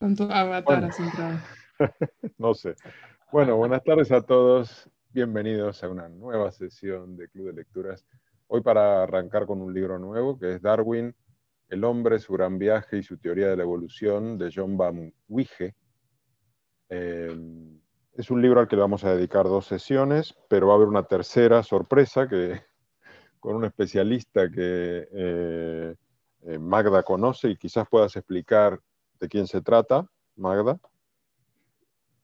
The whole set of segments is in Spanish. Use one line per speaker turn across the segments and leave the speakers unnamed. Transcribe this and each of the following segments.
con tu avatar
Bueno,
has entrado.
no sé. Bueno, buenas tardes a todos. Bienvenidos a una nueva sesión de Club de Lecturas. Hoy para arrancar con un libro nuevo que es Darwin, el hombre, su gran viaje y su teoría de la evolución de John Van Wige. Es un libro al que le vamos a dedicar 2 sesiones, pero va a haber una tercera sorpresa con un especialista que Magda conoce y quizás puedas explicar de quién se trata, Magda.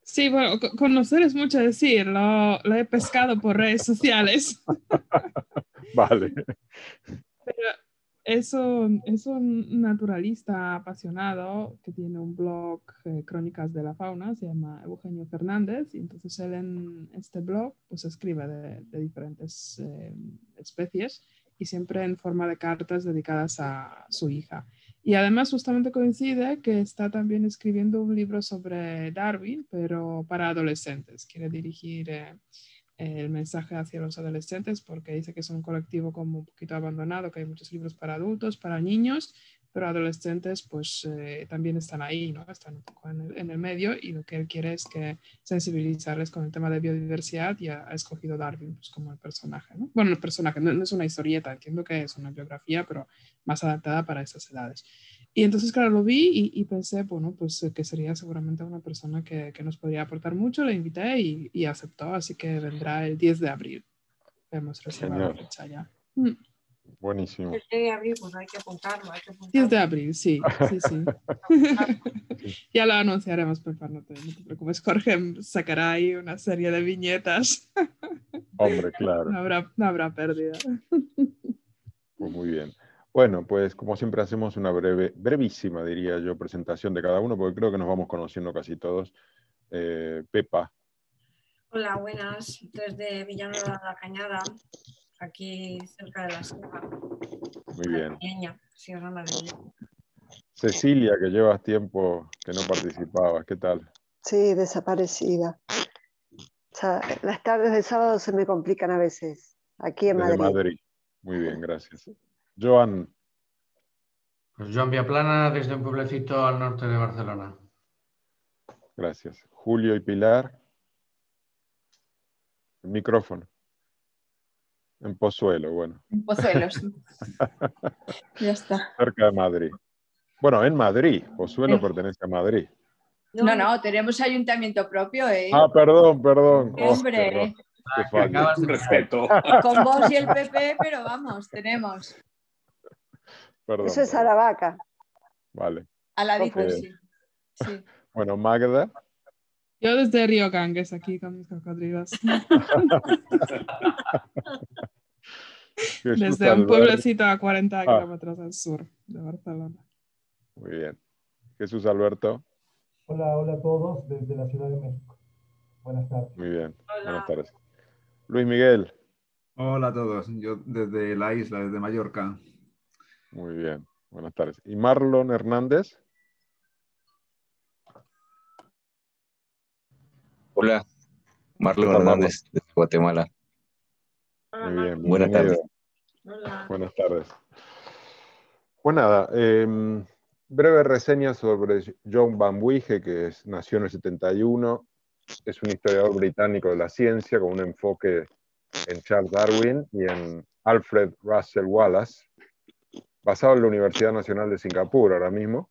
Sí, bueno, conocer es mucho decir, lo he pescado por redes sociales.
Vale.
Pero es un naturalista apasionado que tiene un blog, Crónicas de la Fauna, se llama Eugenio Fernández, y entonces él en este blog pues escribe de diferentes especies y siempre en forma de cartas dedicadas a su hija. Y además justamente coincide que está también escribiendo un libro sobre Darwin, pero para adolescentes. Quiere dirigir el mensaje hacia los adolescentes porque dice que es un colectivo como un poquito abandonado, que hay muchos libros para adultos, para niños, pero adolescentes pues también están ahí, ¿no? Están un poco en el medio, y lo que él quiere es que sensibilizarles con el tema de biodiversidad, y ha escogido Darwin pues, como el personaje, ¿no? Bueno, el personaje no es una historieta, entiendo que es una biografía, pero más adaptada para esas edades. Y entonces, claro, lo vi y pensé, bueno, pues que sería seguramente una persona que nos podría aportar mucho. Le invité y aceptó, así que vendrá el 10 de abril. Hemos reservado la
Genial.
fecha ya.
Buenísimo.
El 10 de abril, pues hay que apuntarlo, hay que
10
apuntarlo.
de abril, sí, sí, sí. Ya lo anunciaremos, Pepa, no te preocupes. Jorge sacará ahí una serie de viñetas.
Hombre, claro.
No habrá pérdida.
Pues muy bien. Bueno, pues como siempre hacemos una brevísima, diría yo, presentación de cada uno, porque creo que nos vamos conociendo casi todos. Pepa.
Hola, buenas. Desde Villanueva de la Cañada, aquí cerca de la Sierra.
Muy bien.
Madrileña, Sierra Madrileña.
Cecilia, que llevas tiempo que no participabas, ¿qué tal?
Sí, desaparecida. O sea, las tardes de sábado se me complican a veces, aquí en
Desde
Madrid.
Madrid. Muy bien, gracias. Joan.
Pues Joan Viaplana, desde un pueblecito al norte de Barcelona.
Gracias. Julio y Pilar. El micrófono. En Pozuelo, bueno.
En Pozuelos. Ya está.
Cerca de Madrid. Bueno, en Madrid. Pozuelo pertenece a Madrid.
No, tenemos ayuntamiento propio, ¿eh?
Ah, perdón.
Hombre,
Qué fallo.
Un
respeto.
con vos y el PP, pero vamos, tenemos.
Perdón.
Eso es Aravaca.
Vale.
Al ladito,
Ok.
sí.
Bueno, Magda.
Yo desde Río Ganges, aquí con mis cocodrilos.
Jesús
Desde un
Alberto.
pueblecito a 40 kilómetros al sur de Barcelona.
Muy bien. Jesús Alberto.
Hola a todos desde la Ciudad de México. Buenas tardes.
Muy bien.
Hola.
Buenas tardes. Luis Miguel.
Hola a todos, yo desde la isla, desde Mallorca.
Muy bien. Buenas tardes. ¿Y Marlon Hernández?
Hola, Marlon
¿Qué tal, Marlon?
Hernández de Guatemala.
Hola,
Muy bien,
Marco.
Buenas
bienvenido.
tardes.
Hola.
Buenas tardes. Pues nada, breve reseña sobre John Van Wige, que nació en el 71, es un historiador británico de la ciencia con un enfoque en Charles Darwin y en Alfred Russel Wallace, basado en la Universidad Nacional de Singapur ahora mismo.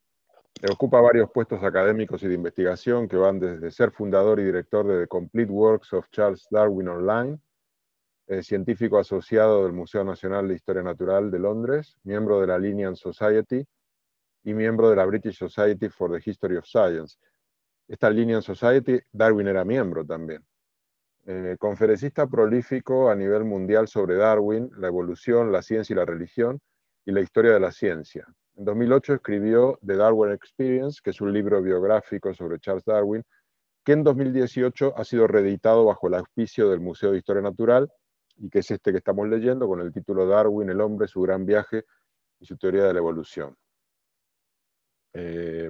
Ocupa varios puestos académicos y de investigación que van desde ser fundador y director de The Complete Works of Charles Darwin Online, científico asociado del Museo Nacional de Historia Natural de Londres, miembro de la Linnean Society y miembro de la British Society for the History of Science. Esta Linnean Society, Darwin era miembro también. Conferencista prolífico a nivel mundial sobre Darwin, la evolución, la ciencia y la religión, y la historia de la ciencia. En 2008 escribió The Darwin Experience, que es un libro biográfico sobre Charles Darwin, que en 2018 ha sido reeditado bajo el auspicio del Museo de Historia Natural, y que es este que estamos leyendo, con el título Darwin, el hombre, su gran viaje y su teoría de la evolución.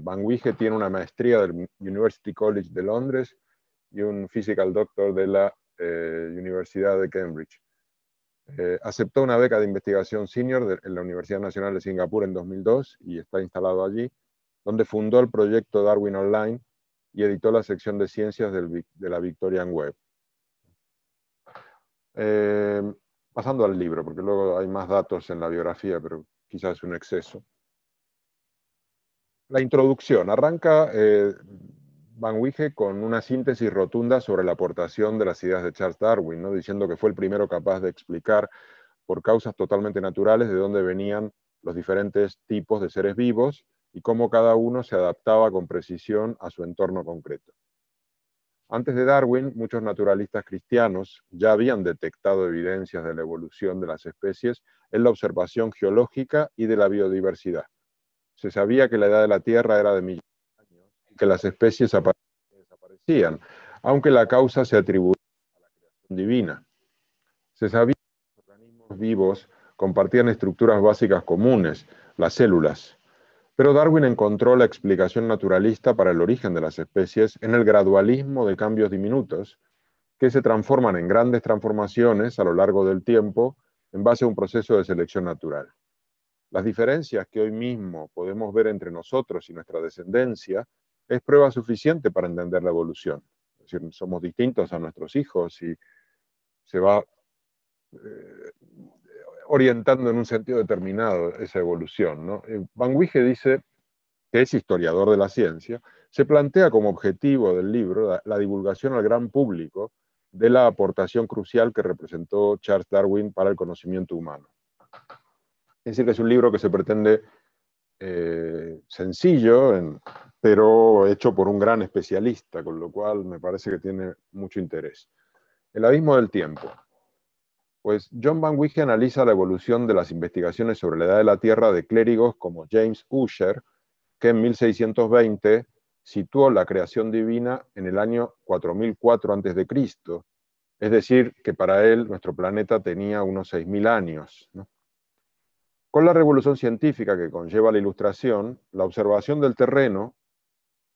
Van Wige tiene una maestría del University College de Londres y un Physical Doctor de la Universidad de Cambridge. Aceptó una beca de investigación senior en la Universidad Nacional de Singapur en 2002 y está instalado allí. donde fundó el proyecto Darwin Online y editó la sección de ciencias de la Victorian Web. Pasando al libro, porque luego hay más datos en la biografía, pero quizás es un exceso. La introducción. Arranca Van Wige con una síntesis rotunda sobre la aportación de las ideas de Charles Darwin, ¿no? Diciendo que fue el primero capaz de explicar por causas totalmente naturales de dónde venían los diferentes tipos de seres vivos y cómo cada uno se adaptaba con precisión a su entorno concreto. Antes de Darwin, muchos naturalistas cristianos ya habían detectado evidencias de la evolución de las especies en la observación geológica y de la biodiversidad. Se sabía que la edad de la Tierra era de millones de años y que las especies desaparecían, aunque la causa se atribuía a la creación divina. Se sabía que los organismos vivos compartían estructuras básicas comunes, las células. Pero Darwin encontró la explicación naturalista para el origen de las especies en el gradualismo de cambios diminutos que se transforman en grandes transformaciones a lo largo del tiempo en base a un proceso de selección natural. Las diferencias que hoy mismo podemos ver entre nosotros y nuestra descendencia es prueba suficiente para entender la evolución. Es decir, somos distintos a nuestros hijos y se va orientando en un sentido determinado esa evolución, ¿no? Van Wige dice que es historiador de la ciencia, se plantea como objetivo del libro la divulgación al gran público de la aportación crucial que representó Charles Darwin para el conocimiento humano. Es decir, que es un libro que se pretende sencillo, pero hecho por un gran especialista, con lo cual me parece que tiene mucho interés. El abismo del tiempo. Pues John Van Wige analiza la evolución de las investigaciones sobre la edad de la Tierra de clérigos como James Ussher, que en 1620 situó la creación divina en el año 4004 a.C., es decir, que para él nuestro planeta tenía unos 6000 años, ¿no? Con la revolución científica que conlleva la Ilustración, la observación del terreno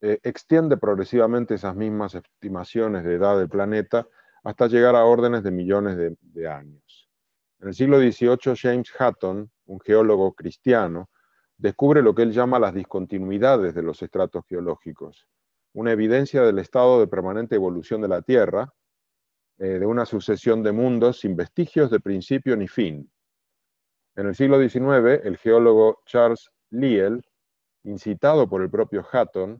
extiende progresivamente esas mismas estimaciones de edad del planeta hasta llegar a órdenes de millones de años. En el siglo XVIII, James Hutton, un geólogo cristiano, descubre lo que él llama las discontinuidades de los estratos geológicos, una evidencia del estado de permanente evolución de la Tierra, de una sucesión de mundos sin vestigios de principio ni fin. En el siglo XIX, el geólogo Charles Lyell, incitado por el propio Hutton,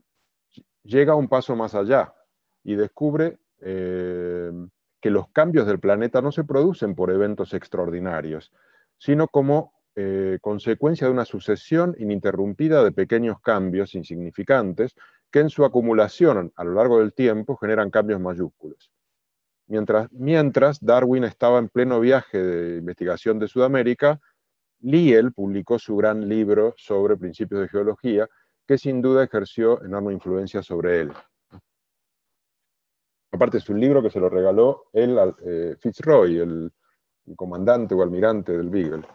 llega un paso más allá y descubre que los cambios del planeta no se producen por eventos extraordinarios, sino como consecuencia de una sucesión ininterrumpida de pequeños cambios insignificantes que en su acumulación a lo largo del tiempo generan cambios mayúsculos. Mientras Darwin estaba en pleno viaje de investigación de Sudamérica, Lyell publicó su gran libro sobre principios de geología, que sin duda ejerció enorme influencia sobre él. Aparte es un libro que se lo regaló él a Fitzroy, el comandante o almirante del Beagle.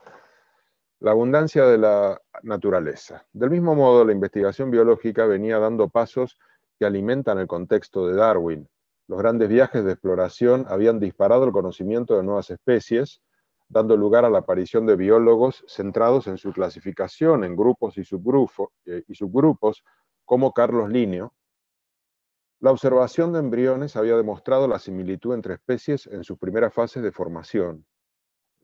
La abundancia de la naturaleza. Del mismo modo, la investigación biológica venía dando pasos que alimentan el contexto de Darwin. Los grandes viajes de exploración habían disparado el conocimiento de nuevas especies, dando lugar a la aparición de biólogos centrados en su clasificación en grupos y subgrupos, como Carlos Linneo. La observación de embriones había demostrado la similitud entre especies en sus primeras fases de formación.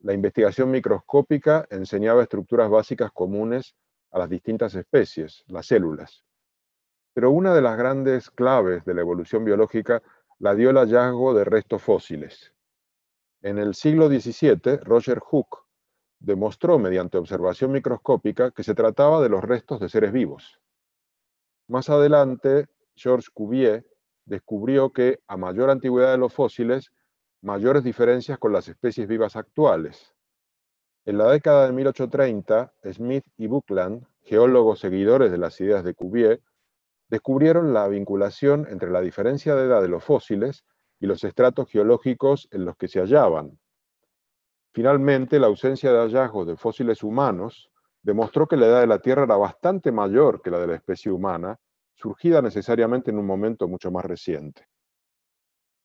La investigación microscópica enseñaba estructuras básicas comunes a las distintas especies, las células. Pero una de las grandes claves de la evolución biológica la dio el hallazgo de restos fósiles. En el siglo XVII, Roger Hooke demostró mediante observación microscópica que se trataba de los restos de seres vivos. Más adelante, Georges Cuvier descubrió que a mayor antigüedad de los fósiles, mayores diferencias con las especies vivas actuales. En la década de 1830, Smith y Buckland, geólogos seguidores de las ideas de Cuvier, descubrieron la vinculación entre la diferencia de edad de los fósiles y los estratos geológicos en los que se hallaban. Finalmente, la ausencia de hallazgos de fósiles humanos demostró que la edad de la Tierra era bastante mayor que la de la especie humana, surgida necesariamente en un momento mucho más reciente.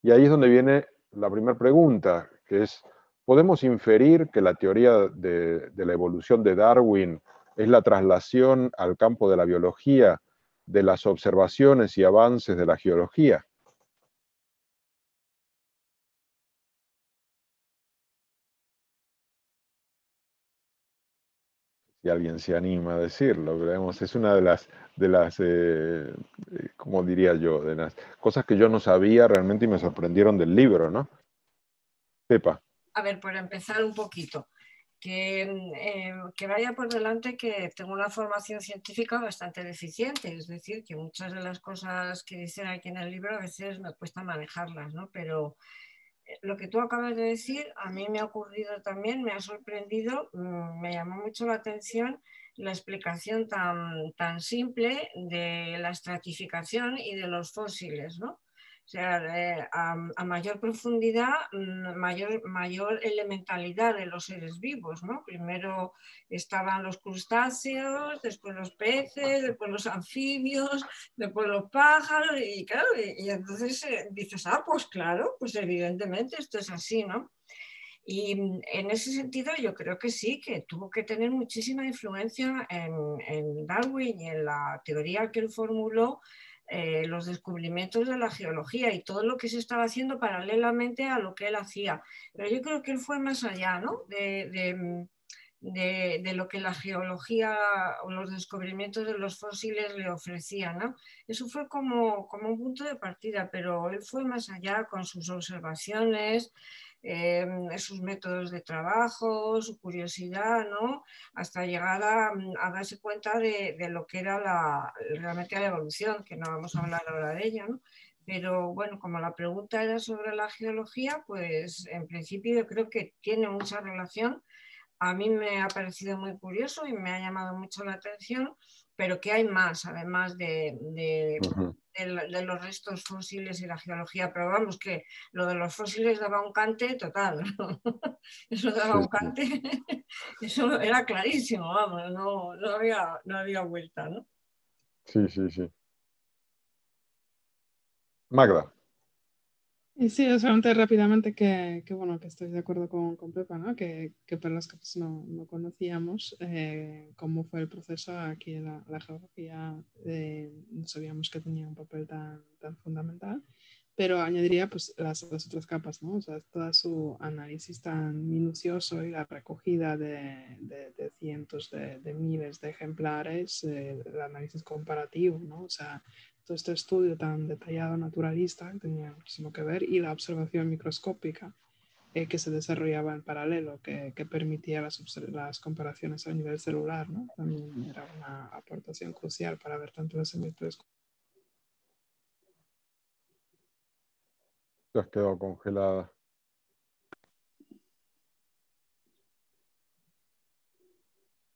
Y ahí es donde viene la primera pregunta, que es, ¿podemos inferir que la teoría de la evolución de Darwin es la traslación al campo de la biología de las observaciones y avances de la geología. Si alguien se anima a decirlo, digamos, es una de las ¿cómo diría yo? De las cosas que yo no sabía realmente y me sorprendieron del libro, ¿no? Pepa.
A ver, por empezar un poquito, que vaya por delante que tengo una formación científica bastante deficiente, es decir, que muchas de las cosas que dicen aquí en el libro a veces me cuesta manejarlas, ¿no? Pero lo que tú acabas de decir a mí me ha ocurrido también, me ha sorprendido, me llamó mucho la atención la explicación tan simple de la estratificación y de los fósiles, ¿no? O sea, a mayor profundidad, mayor elementalidad de los seres vivos, ¿no? Primero estaban los crustáceos, después los peces, después los anfibios, después los pájaros, y claro, y entonces dices, pues claro, pues evidentemente esto es así, ¿no? Y en ese sentido yo creo que sí, que tuvo que tener muchísima influencia en Darwin y en la teoría que él formuló, los descubrimientos de la geología y todo lo que se estaba haciendo paralelamente a lo que él hacía. Pero yo creo que él fue más allá, ¿no? De lo que la geología o los descubrimientos de los fósiles le ofrecían, ¿no? Eso fue como un punto de partida, pero él fue más allá con sus observaciones, sus métodos de trabajo, su curiosidad, ¿no? Hasta llegar a darse cuenta de lo que era realmente la evolución, que no vamos a hablar ahora de ella, ¿no? Pero bueno, como la pregunta era sobre la geología, pues en principio yo creo que tiene mucha relación. A mí me ha parecido muy curioso y me ha llamado mucho la atención, pero que hay más, además de los restos fósiles y la geología. Pero vamos, que lo de los fósiles daba un cante total. Eso daba un cante, eso era clarísimo, vamos, no había vuelta, ¿no?
Sí, sí, sí. Magda.
Y sí, solamente rápidamente bueno, que estoy de acuerdo con Pepa, ¿no? Que para los que pues, no conocíamos cómo fue el proceso aquí en la geología, no sabíamos que tenía un papel tan fundamental, pero añadiría pues las otras capas, ¿no? O sea, todo su análisis tan minucioso y la recogida de cientos de miles de ejemplares, el análisis comparativo, ¿no? O sea, todo este estudio tan detallado, naturalista, que tenía muchísimo que ver, y la observación microscópica que se desarrollaba en paralelo, que permitía las comparaciones a nivel celular, ¿no? También era una aportación crucial para ver tanto las similitudes.
Te has quedado congelada.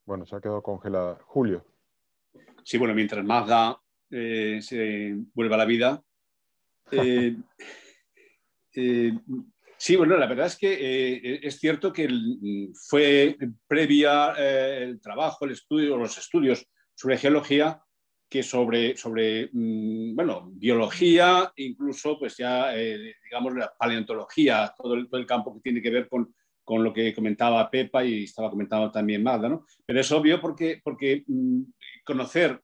Bueno, se ha quedado congelada. Julio.
Sí, bueno, mientras Magda se vuelva a la vida. Sí, bueno, la verdad es que es cierto que fue previa el trabajo, el estudio, los estudios sobre geología que sobre bueno, biología, incluso pues ya, digamos, la paleontología, todo el campo que tiene que ver con lo que comentaba Pepa y estaba comentando también Magda, ¿no? Pero es obvio porque conocer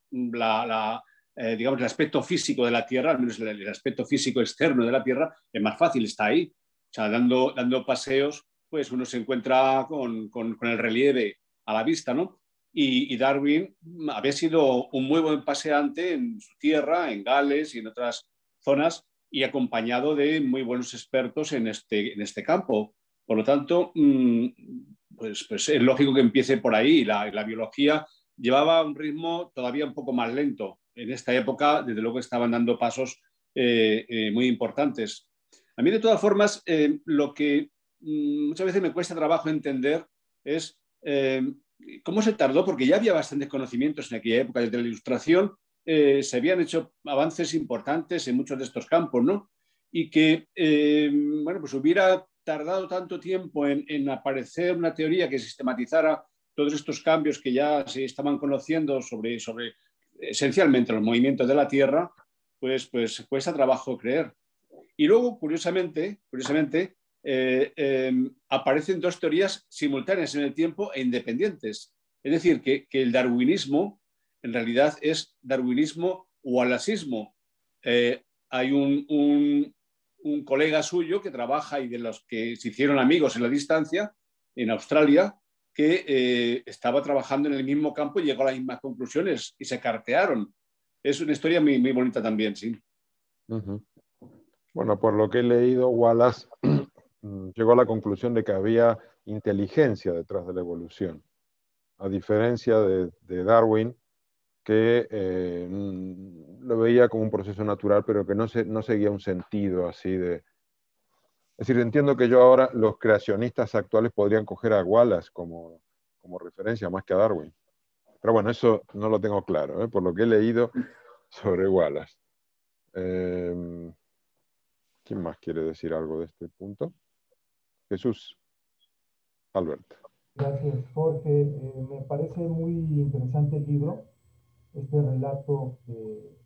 digamos, el aspecto físico de la Tierra, al menos el aspecto físico externo de la Tierra, es más fácil, está ahí. O sea, dando paseos, pues uno se encuentra con el relieve a la vista, ¿no? Y Darwin había sido un muy buen paseante en su tierra, en Gales y en otras zonas, y acompañado de muy buenos expertos en este campo. Por lo tanto, pues es lógico que empiece por ahí. La biología llevaba un ritmo todavía un poco más lento. En esta época, desde luego, estaban dando pasos muy importantes. A mí, de todas formas, lo que muchas veces me cuesta trabajo entender es cómo se tardó, porque ya había bastantes conocimientos en aquella época. Desde la Ilustración se habían hecho avances importantes en muchos de estos campos, ¿no? Y que, bueno, pues hubiera tardado tanto tiempo en aparecer una teoría que sistematizara todos estos cambios que ya se estaban conociendo sobre esencialmente los movimientos de la Tierra, pues cuesta trabajo creer. Y luego, curiosamente aparecen dos teorías simultáneas en el tiempo e independientes. Es decir, que el darwinismo en realidad es darwinismo wallaceismo. Hay un colega suyo que trabaja y de los que se hicieron amigos en la distancia, en Australia, que estaba trabajando en el mismo campo y llegó a las mismas conclusiones y se cartearon. Es una historia muy, muy bonita también, sí.
Bueno, por lo que he leído, Wallace llegó a la conclusión de que había inteligencia detrás de la evolución, a diferencia de Darwin, que lo veía como un proceso natural, pero que no seguía un sentido así de... Es decir, entiendo que yo ahora, los creacionistas actuales podrían coger a Wallace como referencia más que a Darwin. Pero bueno, eso no lo tengo claro, por lo que he leído sobre Wallace. ¿Quién más quiere decir algo de este punto? Jesús. Albert.
Gracias, Jorge. Me parece muy interesante el libro, este relato que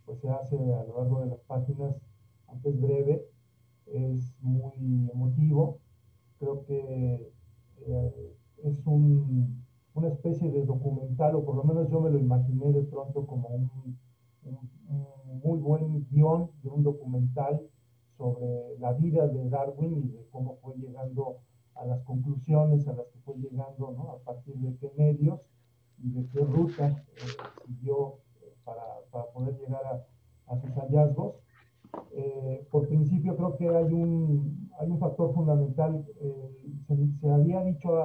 pues, se hace a lo largo de las páginas, aunque es breve, es muy emotivo. Creo que es una especie de documental, o por lo menos yo me lo imaginé de pronto como un muy buen guión de un documental sobre la vida de Darwin y de cómo fue llegando a las conclusiones a las que fue llegando, ¿no? A partir de qué medios y de qué ruta siguió para poder llegar a sus hallazgos. Por principio creo que hay un factor fundamental. Se había dicho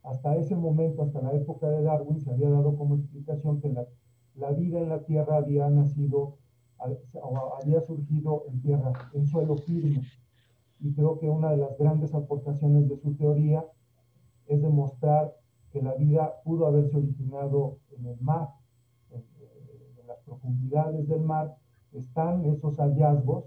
hasta ese momento, hasta la época de Darwin, se había dado como explicación que la vida en la Tierra había nacido o había surgido en tierra, en suelo firme. Y creo que una de las grandes aportaciones de su teoría es demostrar que la vida pudo haberse originado en el mar, en las profundidades del mar. Están esos hallazgos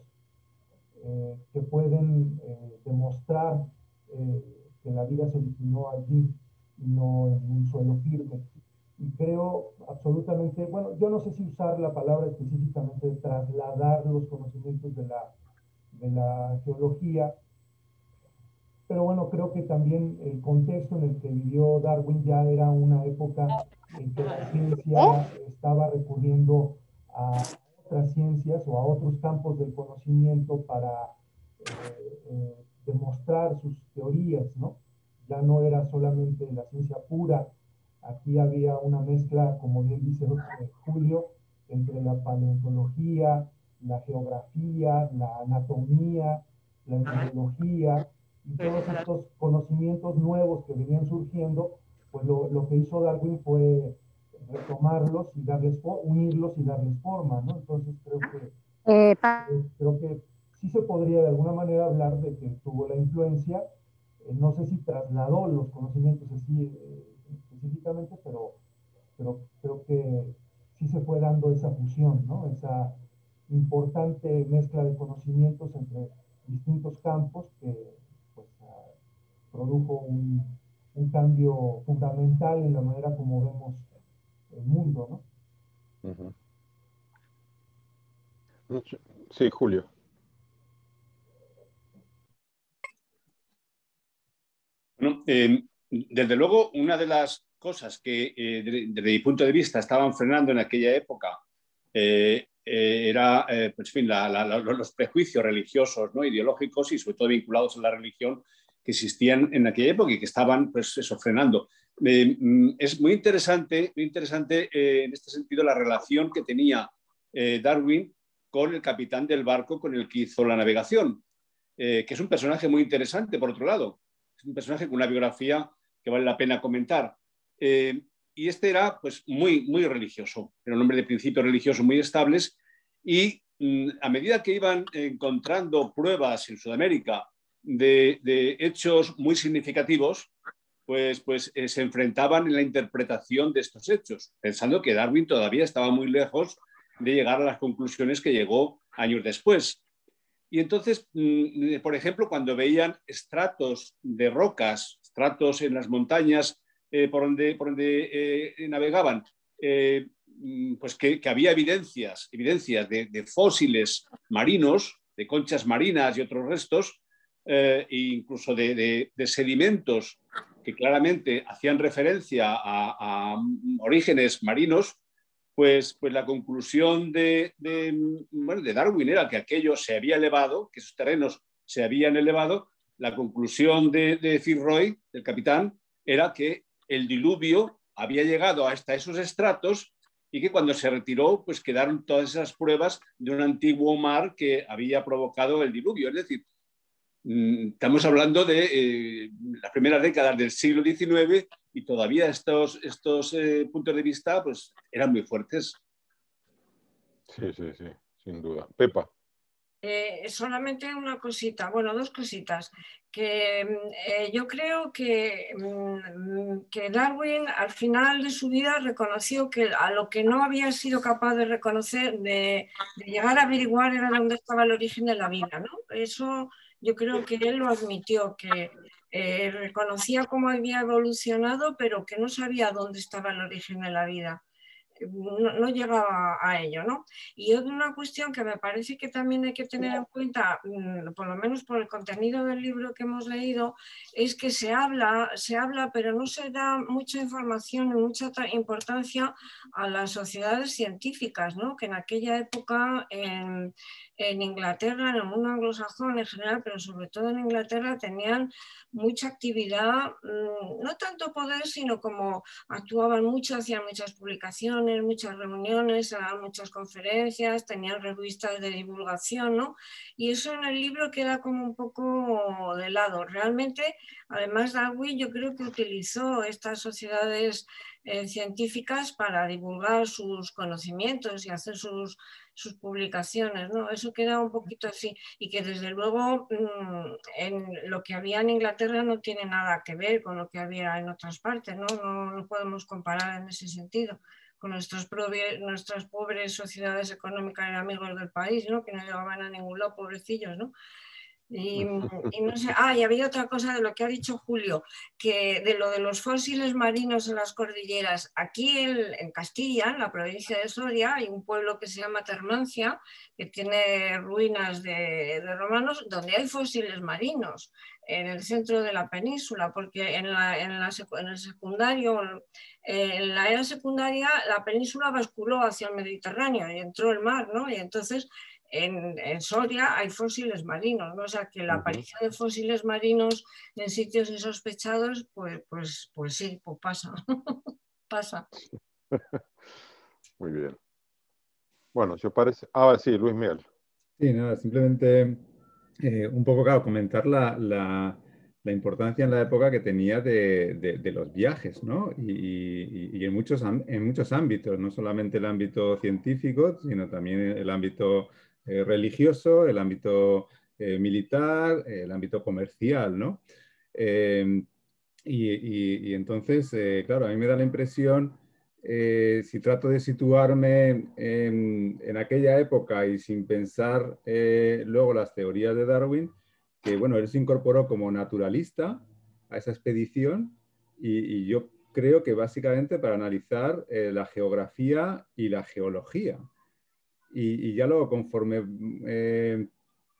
que pueden demostrar que la vida se originó allí y no en un suelo firme. Y creo absolutamente, bueno, yo no sé si usar la palabra específicamente de trasladar los conocimientos de la geología, pero bueno, creo que también el contexto en el que vivió Darwin ya era una época en que la ciencia estaba recurriendo a otras ciencias o a otros campos del conocimiento para demostrar sus teorías, ¿no? Ya no era solamente la ciencia pura, aquí había una mezcla, como bien dice Julio, entre la paleontología, la geografía, la anatomía, la embriología, y todos estos conocimientos nuevos que venían surgiendo, pues lo que hizo Darwin fue retomarlos y unirlos y darles forma, ¿no? Entonces creo que sí se podría de alguna manera hablar de que tuvo la influencia, no sé si trasladó los conocimientos así específicamente, pero creo que sí se fue dando esa fusión, ¿no? Esa importante mezcla de conocimientos entre distintos campos que pues, produjo un cambio fundamental en la manera como vemos el mundo, ¿no?
Sí, Julio.
Bueno, desde luego, una de las cosas que desde mi punto de vista estaban frenando en aquella época era pues, en fin, los prejuicios religiosos, ¿no? Ideológicos y sobre todo vinculados a la religión que existían en aquella época y que estaban pues, eso, frenando. Es muy interesante en este sentido la relación que tenía Darwin con el capitán del barco con el que hizo la navegación, que es un personaje muy interesante, por otro lado. Es un personaje con una biografía que vale la pena comentar. Y este era pues, muy, muy religioso. Era un hombre de principios religiosos muy estables y a medida que iban encontrando pruebas en Sudamérica de hechos muy significativos, pues se enfrentaban en la interpretación de estos hechos, pensando que Darwin todavía estaba muy lejos de llegar a las conclusiones que llegó años después. Y entonces, por ejemplo, cuando veían estratos de rocas, estratos en las montañas por donde navegaban, pues que había evidencias de fósiles marinos, de conchas marinas y otros restos, e incluso de sedimentos que claramente hacían referencia a orígenes marinos, pues la conclusión de Darwin era que aquello se había elevado, que esos terrenos se habían elevado. La conclusión de Fitzroy, del capitán, era que el diluvio había llegado hasta esos estratos y que cuando se retiró, pues quedaron todas esas pruebas de un antiguo mar que había provocado el diluvio. Es decir, estamos hablando de las primeras décadas del siglo XIX y todavía estos puntos de vista pues, eran muy fuertes.
Sí, sí, sí, sin duda. Pepa.
Solamente una cosita, bueno, dos cositas. Que yo creo que Darwin al final de su vida reconoció que a lo que no había sido capaz de reconocer, de llegar a averiguar, era dónde estaba el origen de la vida, ¿no? Eso yo creo que él lo admitió, que reconocía cómo había evolucionado, pero que no sabía dónde estaba el origen de la vida. No llegaba a ello, ¿no? Y una cuestión que me parece que también hay que tener en cuenta, por lo menos por el contenido del libro que hemos leído, es que se habla, pero no se da mucha información y mucha importancia a las sociedades científicas, ¿no? Que en aquella época en Inglaterra, en el mundo anglosajón en general, pero sobre todo en Inglaterra, tenían mucha actividad, no tanto poder, sino como actuaban mucho, hacían muchas publicaciones, muchas reuniones, muchas conferencias, tenían revistas de divulgación, ¿no? Y eso en el libro queda como un poco de lado. Realmente, además, Darwin yo creo que utilizó estas sociedades científicas para divulgar sus conocimientos y hacer sus publicaciones, ¿no? Eso queda un poquito así, y que desde luego en lo que había en Inglaterra no tiene nada que ver con lo que había en otras partes, ¿no? No podemos comparar en ese sentido con nuestras pobres sociedades económicas y amigos del país, ¿no? Que no llegaban a ningún lado, pobrecillos, ¿no? Y no sé, y había otra cosa de lo que ha dicho Julio, que de lo de los fósiles marinos en las cordilleras. Aquí en Castilla, en la provincia de Soria, hay un pueblo que se llama Termancia, que tiene ruinas de romanos, donde hay fósiles marinos en el centro de la península, porque en el secundario, en la era secundaria, la península basculó hacia el Mediterráneo y entró el mar, ¿no? Y entonces en Soria hay fósiles marinos, ¿no? O sea que la aparición de fósiles marinos en sitios insospechados, pues sí, pues pasa. Pasa.
Muy bien. Bueno, yo parece. Ahora sí, Luis Miguel.
Sí, nada, simplemente un poco, claro, comentar la importancia en la época que tenía de los viajes, ¿no? Y en muchos ámbitos, no solamente el ámbito científico, sino también el ámbito religioso, el ámbito militar, el ámbito comercial, ¿no? Y entonces, claro, a mí me da la impresión, si trato de situarme en aquella época y sin pensar luego las teorías de Darwin, que bueno, él se incorporó como naturalista a esa expedición y yo creo que básicamente para analizar la geografía y la geología. Y ya luego conforme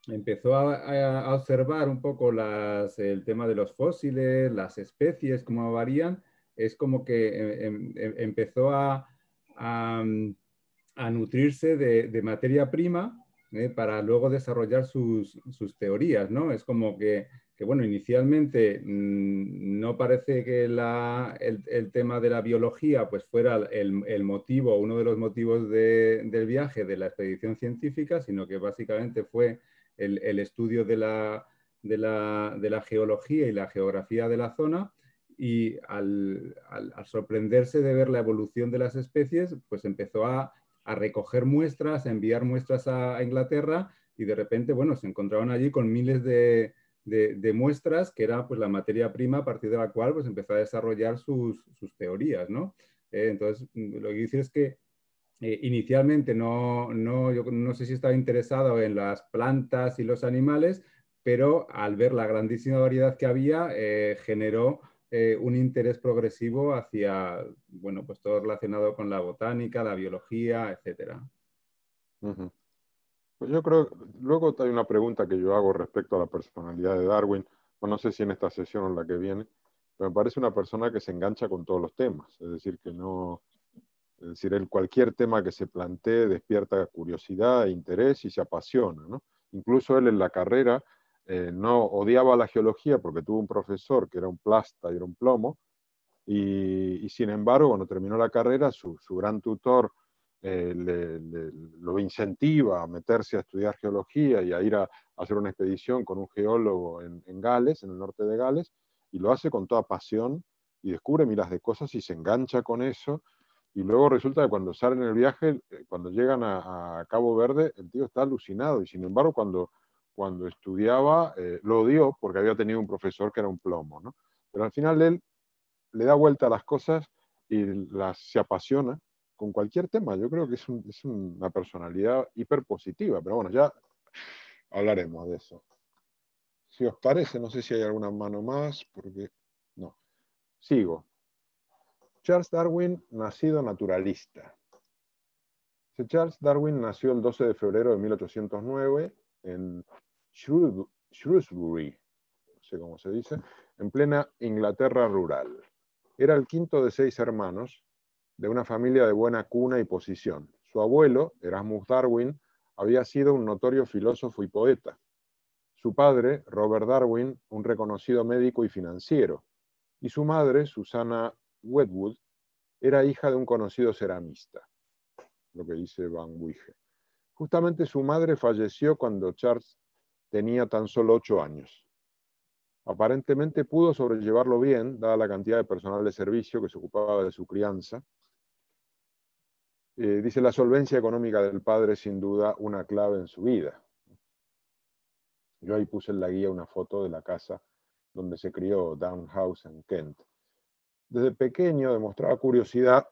empezó a observar un poco el tema de los fósiles, las especies, cómo varían, es como que empezó a nutrirse de materia prima para luego desarrollar sus teorías, ¿no? Es como que bueno, inicialmente no parece que el tema de la biología pues fuera el motivo, uno de los motivos del viaje de la expedición científica, sino que básicamente fue el estudio de la geología y la geografía de la zona, y al sorprenderse de ver la evolución de las especies, pues empezó a recoger muestras, a enviar muestras a Inglaterra, y de repente, bueno, se encontraron allí con miles de muestras que era pues la materia prima a partir de la cual pues empezó a desarrollar sus teorías, ¿no? Entonces, lo que quiero decir es que inicialmente yo no sé si estaba interesado en las plantas y los animales, pero al ver la grandísima variedad que había, generó un interés progresivo hacia, bueno, pues todo relacionado con la botánica, la biología, etcétera.
Pues yo creo, luego hay una pregunta que yo hago respecto a la personalidad de Darwin, no sé si en esta sesión o en la que viene, pero me parece una persona que se engancha con todos los temas, es decir, que no Es decir, él cualquier tema que se plantee despierta curiosidad e interés y se apasiona, ¿no? Incluso él en la carrera no odiaba la geología porque tuvo un profesor que era un plasta y era un plomo, y sin embargo, cuando terminó la carrera, su gran tutor lo incentiva a meterse a estudiar geología y a ir a hacer una expedición con un geólogo en Gales, en el norte de Gales, y lo hace con toda pasión y descubre miles de cosas y se engancha con eso. Y luego resulta que cuando salen en el viaje, cuando llegan a Cabo Verde, el tío está alucinado. Y sin embargo, cuando estudiaba, lo odió porque había tenido un profesor que era un plomo, ¿no? Pero al final él le da vuelta a las cosas y se apasiona con cualquier tema. Yo creo que es una personalidad hiperpositiva, pero bueno, ya hablaremos de eso. Si os parece, no sé si hay alguna mano más, porque no. Sigo. Charles Darwin, nacido naturalista. Charles Darwin nació el 12 de febrero de 1809 en Shrewsbury, no sé cómo se dice, en plena Inglaterra rural. Era el quinto de 6 hermanos, de una familia de buena cuna y posición. Su abuelo, Erasmus Darwin, había sido un notorio filósofo y poeta. Su padre, Robert Darwin, un reconocido médico y financiero. Y su madre, Susanna Wedgwood, era hija de un conocido ceramista, lo que dice Van Wige. Justamente su madre falleció cuando Charles tenía tan solo 8 años. Aparentemente pudo sobrellevarlo bien, dada la cantidad de personal de servicio que se ocupaba de su crianza. Dice, la solvencia económica del padre es sin duda una clave en su vida. Yo ahí puse en la guía una foto de la casa donde se crió, Down House en Kent. Desde pequeño demostraba curiosidad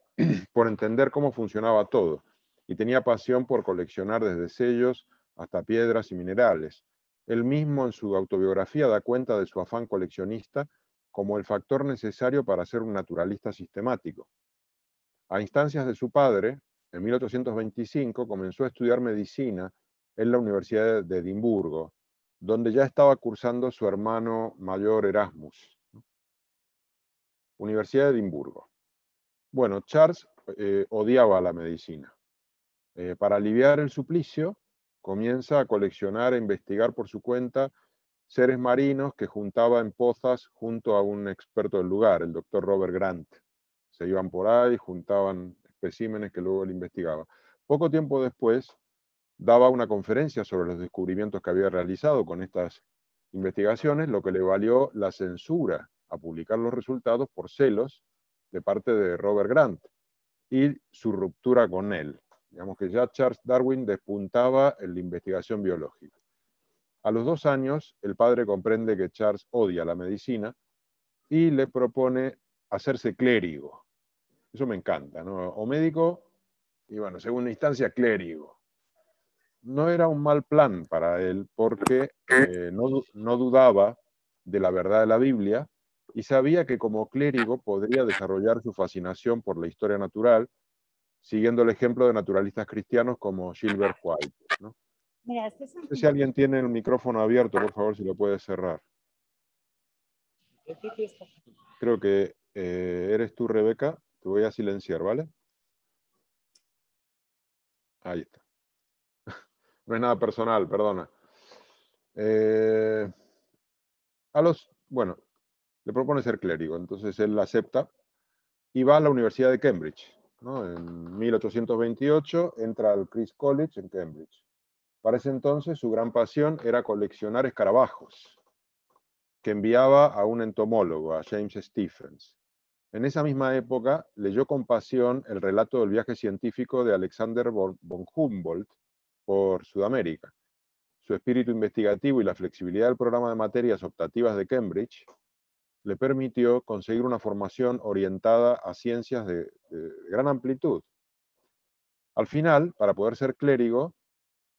por entender cómo funcionaba todo y tenía pasión por coleccionar desde sellos hasta piedras y minerales. Él mismo en su autobiografía da cuenta de su afán coleccionista como el factor necesario para ser un naturalista sistemático. A instancias de su padre, en 1825 comenzó a estudiar medicina en la Universidad de Edimburgo, donde ya estaba cursando su hermano mayor Erasmus. Universidad de Edimburgo. Bueno, Charles odiaba la medicina. Para aliviar el suplicio, comienza a coleccionar e investigar por su cuenta seres marinos que juntaba en pozas junto a un experto del lugar, el doctor Robert Grant. Se iban por ahí, juntaban especímenes que luego él investigaba. Poco tiempo después, daba una conferencia sobre los descubrimientos que había realizado con estas investigaciones, lo que le valió la censura a publicar los resultados por celos de parte de Robert Grant y su ruptura con él. Digamos que ya Charles Darwin despuntaba en la investigación biológica. A los 2 años, el padre comprende que Charles odia la medicina y le propone hacerse clérigo. Eso me encanta, ¿no? O médico, y bueno, segunda instancia, clérigo. No era un mal plan para él porque no dudaba de la verdad de la Biblia y sabía que como clérigo podría desarrollar su fascinación por la historia natural, siguiendo el ejemplo de naturalistas cristianos como Gilbert White, ¿no?
Mira,
No sé si alguien tiene el micrófono abierto, por favor, si lo puede cerrar. Creo que eres tú, Rebeca. Te voy a silenciar, ¿vale? Ahí está. No es nada personal, perdona. Bueno, le propone ser clérigo, entonces él acepta y va a la Universidad de Cambridge, ¿no? En 1828 entra al Christ's College en Cambridge. Para ese entonces su gran pasión era coleccionar escarabajos, que enviaba a un entomólogo, a James Stephens. En esa misma época leyó con pasión el relato del viaje científico de Alexander von Humboldt por Sudamérica. Su espíritu investigativo y la flexibilidad del programa de materias optativas de Cambridge le permitió conseguir una formación orientada a ciencias de gran amplitud. Al final, para poder ser clérigo,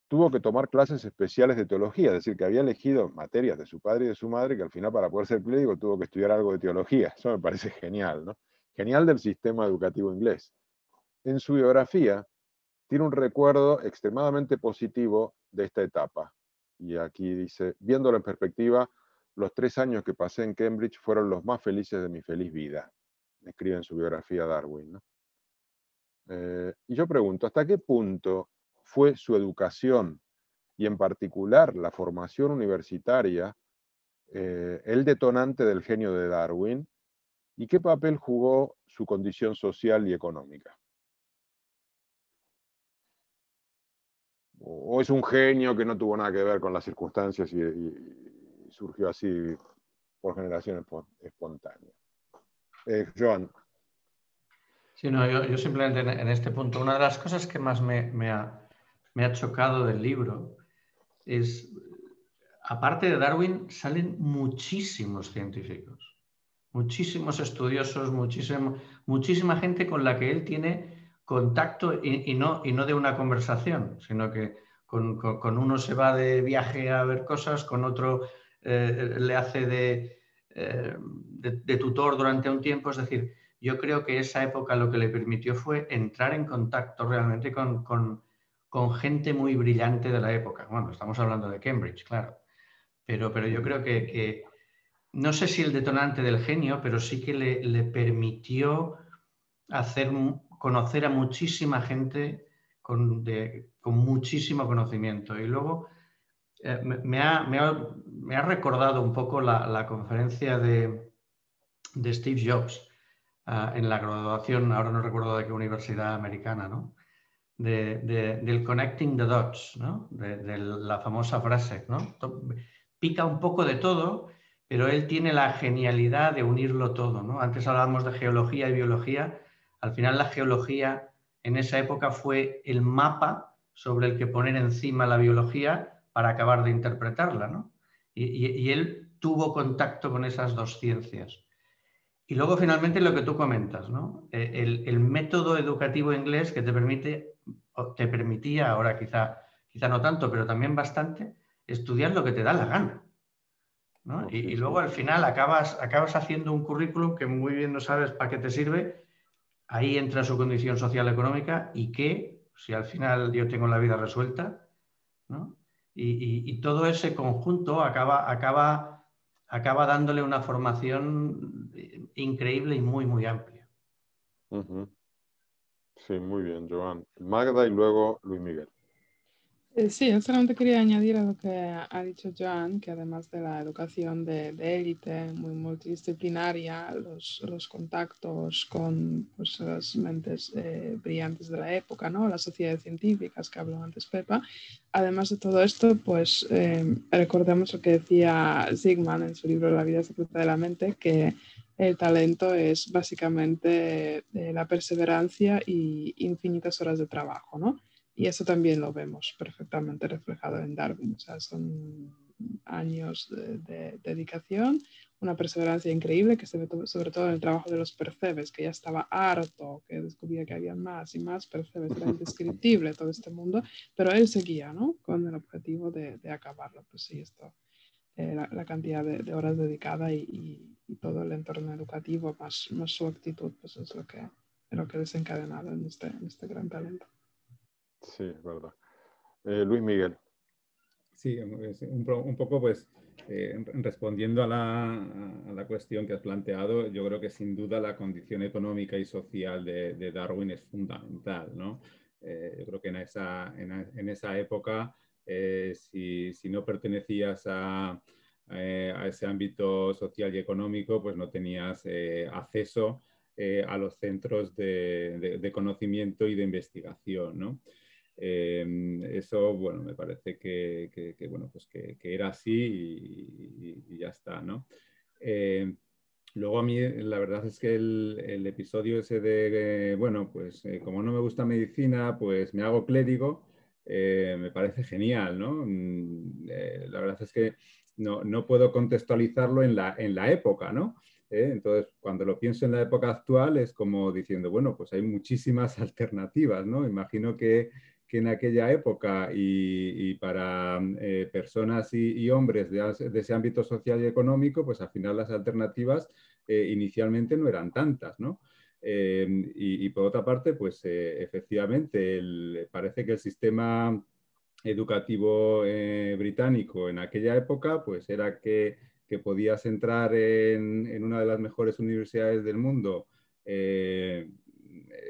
tuvo que tomar clases especiales de teología, es decir, que había elegido materias de su padre y de su madre, que al final para poder ser clérigo tuvo que estudiar algo de teología. Eso me parece genial, ¿no? Genial del sistema educativo inglés. En su biografía tiene un recuerdo extremadamente positivo de esta etapa. Y aquí dice, viéndolo en perspectiva, los 3 años que pasé en Cambridge fueron los más felices de mi feliz vida. Escribe en su biografía Darwin, ¿no? Y yo pregunto, ¿hasta qué punto fue su educación y en particular la formación universitaria el detonante del genio de Darwin? ¿Y qué papel jugó su condición social y económica? ¿O es un genio que no tuvo nada que ver con las circunstancias y surgió así por generación espontánea? Joan.
Sí, no, yo simplemente en este punto, una de las cosas que más me ha chocado del libro es, aparte de Darwin, salen muchísimos científicos, muchísimos estudiosos, muchísima gente con la que él tiene contacto y no de una conversación, sino que con uno se va de viaje a ver cosas, con otro le hace de tutor durante un tiempo. Es decir, yo creo que esa época lo que le permitió fue entrar en contacto realmente con gente muy brillante de la época. Bueno, estamos hablando de Cambridge, claro, pero yo creo que no sé si el detonante del genio, pero sí que le permitió conocer a muchísima gente con muchísimo conocimiento. Y luego me ha recordado un poco la conferencia de Steve Jobs en la graduación, ahora no recuerdo de qué universidad americana, ¿no? Del connecting the dots, ¿no? De la famosa frase, ¿no? Pica un poco de todo, pero él tiene la genialidad de unirlo todo, ¿no? Antes hablábamos de geología y biología. Al final la geología en esa época fue el mapa sobre el que poner encima la biología para acabar de interpretarla, ¿no? Y él tuvo contacto con esas dos ciencias. Y luego finalmente lo que tú comentas, ¿no? El método educativo inglés que te permitía, ahora quizá no tanto, pero también bastante, estudiar lo que te da la gana, ¿no?
Oh,
y luego al final acabas haciendo un currículum que muy bien no sabes para qué te sirve. Ahí entra su condición social económica y que, si al final yo tengo la vida resuelta, ¿no? Y todo ese conjunto acaba dándole una formación increíble y muy, muy amplia.
Sí, muy bien, Joan. Magda y luego Luis Miguel.
Sí, yo solamente quería añadir a lo que ha dicho Joan, que además de la educación de élite, muy multidisciplinaria, los contactos con pues, las mentes brillantes de la época, ¿no? Las sociedades científicas que habló antes Pepa. Además de todo esto, pues recordemos lo que decía Sigman en su libro La vida secreta de la mente, que el talento es básicamente la perseverancia y infinitas horas de trabajo, ¿no? Y eso también lo vemos perfectamente reflejado en Darwin. O sea, son años de dedicación, una perseverancia increíble que se ve sobre todo en el trabajo de los percebes, que ya estaba harto, que descubría que había más y más percebes, era indescriptible todo este mundo, pero él seguía, ¿no? Con el objetivo de acabarlo. Pues sí, esto, la cantidad de horas dedicadas y todo el entorno educativo, más su actitud, pues es lo que ha desencadenado en este gran talento.
Sí, es verdad. Luis Miguel.
Sí, un poco pues respondiendo a la cuestión que has planteado, yo creo que sin duda la condición económica y social de Darwin es fundamental, ¿no? Yo creo que en esa época, si no pertenecías a ese ámbito social y económico, pues no tenías acceso a los centros de conocimiento y de investigación, ¿no? Eso, bueno, me parece bueno, pues que era así y ya está, ¿no? Luego a mí la verdad es que el episodio ese de, bueno, pues como no me gusta medicina, pues me hago clérigo, me parece genial, ¿no? La verdad es que no puedo contextualizarlo en la época, ¿no? Entonces, cuando lo pienso en la época actual es como diciendo, bueno, pues hay muchísimas alternativas, ¿no? Imagino que en aquella época y para personas y hombres de ese ámbito social y económico, pues al final las alternativas inicialmente no eran tantas, ¿no? Y por otra parte, pues efectivamente parece que el sistema educativo británico en aquella época, pues era que podías entrar en una de las mejores universidades del mundo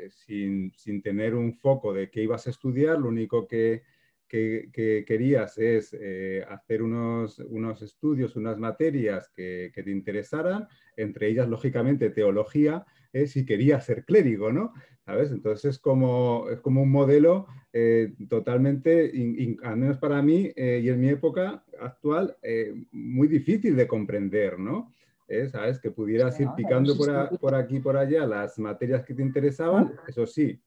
sin tener un foco de qué ibas a estudiar, lo único que querías es hacer unos estudios, unas materias que te interesaran, entre ellas, lógicamente, teología, si querías ser clérigo, ¿no? ¿Sabes? Entonces es como un modelo totalmente, al menos para mí y en mi época actual, muy difícil de comprender, ¿no? ¿Sabes? Que pudieras ir picando por aquí y por allá las materias que te interesaban, eso sí,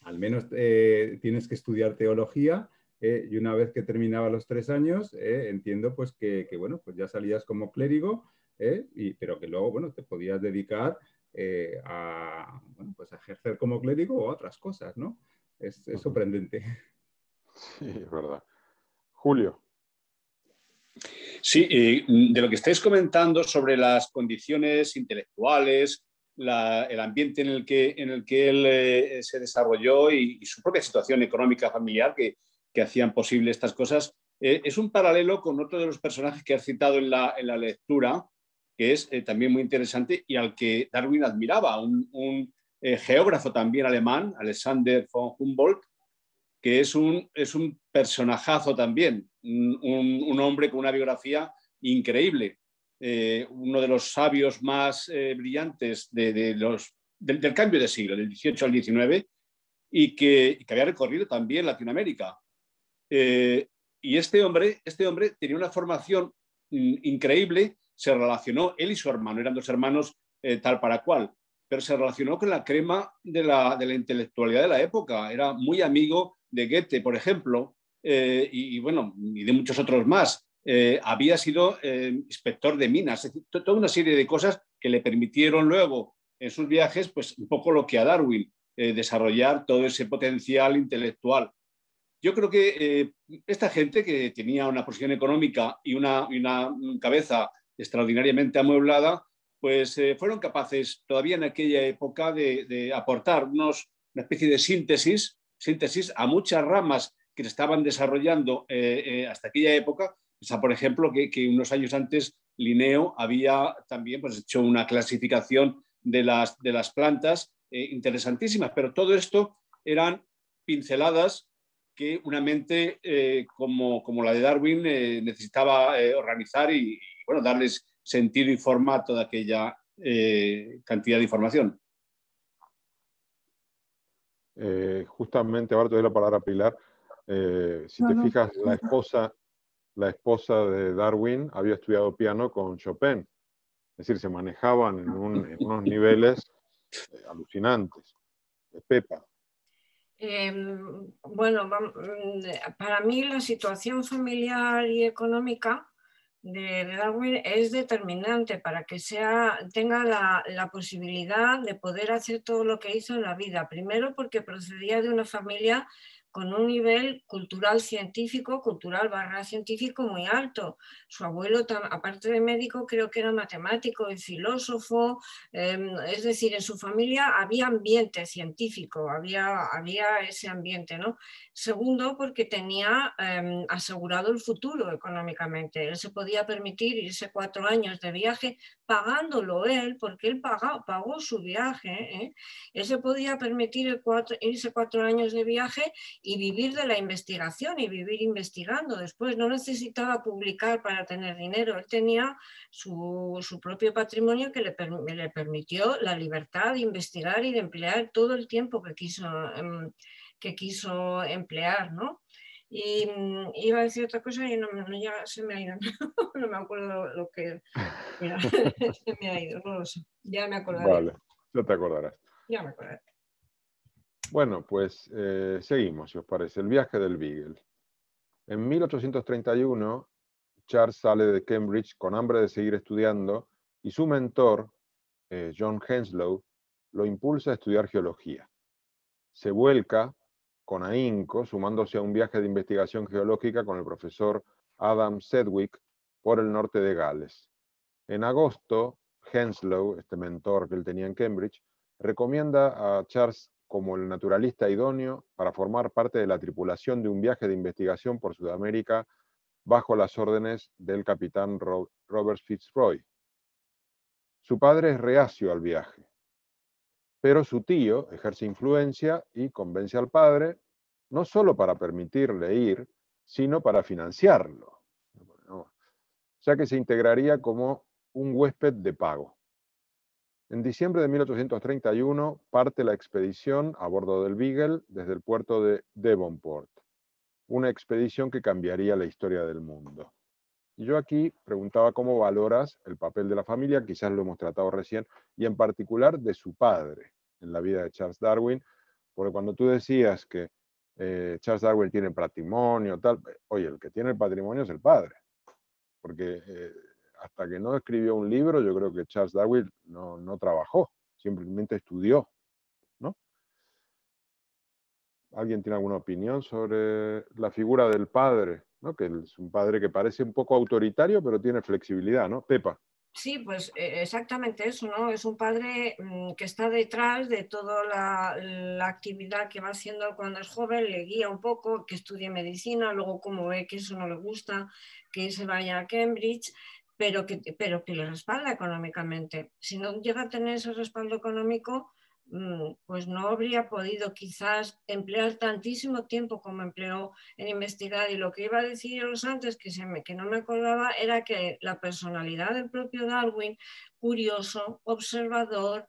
al menos tienes que estudiar teología, y una vez que terminaba los 3 años, entiendo pues que, bueno, pues ya salías como clérigo, pero que luego, bueno, te podías dedicar bueno, pues a ejercer como clérigo o a otras cosas, ¿no? Es sorprendente.
Sí, es verdad. Julio.
Sí, de lo que estáis comentando sobre las condiciones intelectuales, el ambiente en el que él se desarrolló y su propia situación económica familiar que hacían posible estas cosas, es un paralelo con otro de los personajes que has citado en la lectura, que es también muy interesante y al que Darwin admiraba, un geógrafo también alemán, Alexander von Humboldt, que es un personajazo también, un hombre con una biografía increíble, uno de los sabios más brillantes del cambio de siglo, del 18 al 19, y que había recorrido también Latinoamérica. Y este hombre tenía una formación increíble, se relacionó, él y su hermano, eran 2 hermanos tal para cual, pero se relacionó con la crema de la intelectualidad de la época, era muy amigo de Goethe, por ejemplo, y bueno, y de muchos otros más. Había sido inspector de minas, es decir, toda una serie de cosas que le permitieron luego en sus viajes, pues un poco lo que a Darwin, desarrollar todo ese potencial intelectual. Yo creo que esta gente que tenía una posición económica y una cabeza extraordinariamente amueblada, pues fueron capaces todavía en aquella época de aportar una especie de síntesis a muchas ramas que se estaban desarrollando hasta aquella época. O sea, por ejemplo, que unos años antes Linneo había también pues, hecho una clasificación de las plantas interesantísimas, pero todo esto eran pinceladas que una mente como la de Darwin necesitaba organizar y, bueno, darles sentido y forma a toda aquella cantidad de información.
Justamente ahora te doy la palabra a Pilar. Si te fijas, la esposa de Darwin había estudiado piano con Chopin. Es decir, se manejaban en unos niveles alucinantes. Pepa.
Bueno, para mí la situación familiar y económica de Darwin es determinante para que tenga la posibilidad de poder hacer todo lo que hizo en la vida. Primero porque procedía de una familia con un nivel cultural científico muy alto. Su abuelo, aparte de médico, creo que era matemático y filósofo, es decir, en su familia había ambiente científico, había ese ambiente, ¿no? Segundo, porque tenía asegurado el futuro económicamente. Él se podía permitir irse 4 años de viaje pagándolo él, porque él pagó su viaje. Él se podía permitir irse 4 años de viaje y vivir de la investigación y vivir investigando. Después no necesitaba publicar para tener dinero. Él tenía su propio patrimonio que le permitió la libertad de investigar y de emplear todo el tiempo que quiso emplear, ¿no? Y iba a decir otra cosa y ya se me ha ido. No me acuerdo lo que era. Se me ha ido, no lo sé. Ya me acordaré.
Vale, ya te acordarás.
Ya me acordaré.
Bueno, pues seguimos, si os parece. El viaje del Beagle. En 1831, Charles sale de Cambridge con hambre de seguir estudiando y su mentor, John Henslow, lo impulsa a estudiar geología. Se vuelca con ahínco, sumándose a un viaje de investigación geológica con el profesor Adam Sedgwick por el norte de Gales. En agosto, Henslow, este mentor que él tenía en Cambridge, recomienda a Charles como el naturalista idóneo para formar parte de la tripulación de un viaje de investigación por Sudamérica bajo las órdenes del capitán Robert Fitzroy. Su padre es reacio al viaje. Pero su tío ejerce influencia y convence al padre, no solo para permitirle ir, sino para financiarlo, ya que se integraría como un huésped de pago. En diciembre de 1831 parte la expedición a bordo del Beagle desde el puerto de Devonport, una expedición que cambiaría la historia del mundo. Y yo aquí preguntaba cómo valoras el papel de la familia, quizás lo hemos tratado recién, y en particular de su padre en la vida de Charles Darwin, porque cuando tú decías que Charles Darwin tiene patrimonio, tal, oye, el que tiene el patrimonio es el padre, porque hasta que no escribió un libro, yo creo que Charles Darwin no trabajó, simplemente estudió, ¿no? ¿Alguien tiene alguna opinión sobre la figura del padre? ¿No? Que es un padre que parece un poco autoritario, pero tiene flexibilidad, ¿no? Pepa.
Sí, pues exactamente eso, ¿no? Es un padre que está detrás de toda la actividad que va haciendo cuando es joven, le guía un poco, que estudie medicina, luego como ve que eso no le gusta, que se vaya a Cambridge, pero que le respalda económicamente. Si no llega a tener ese respaldo económico, pues no habría podido quizás emplear tantísimo tiempo como empleó en investigar. Y lo que iba a deciros antes, que no me acordaba, era que la personalidad del propio Darwin, curioso, observador,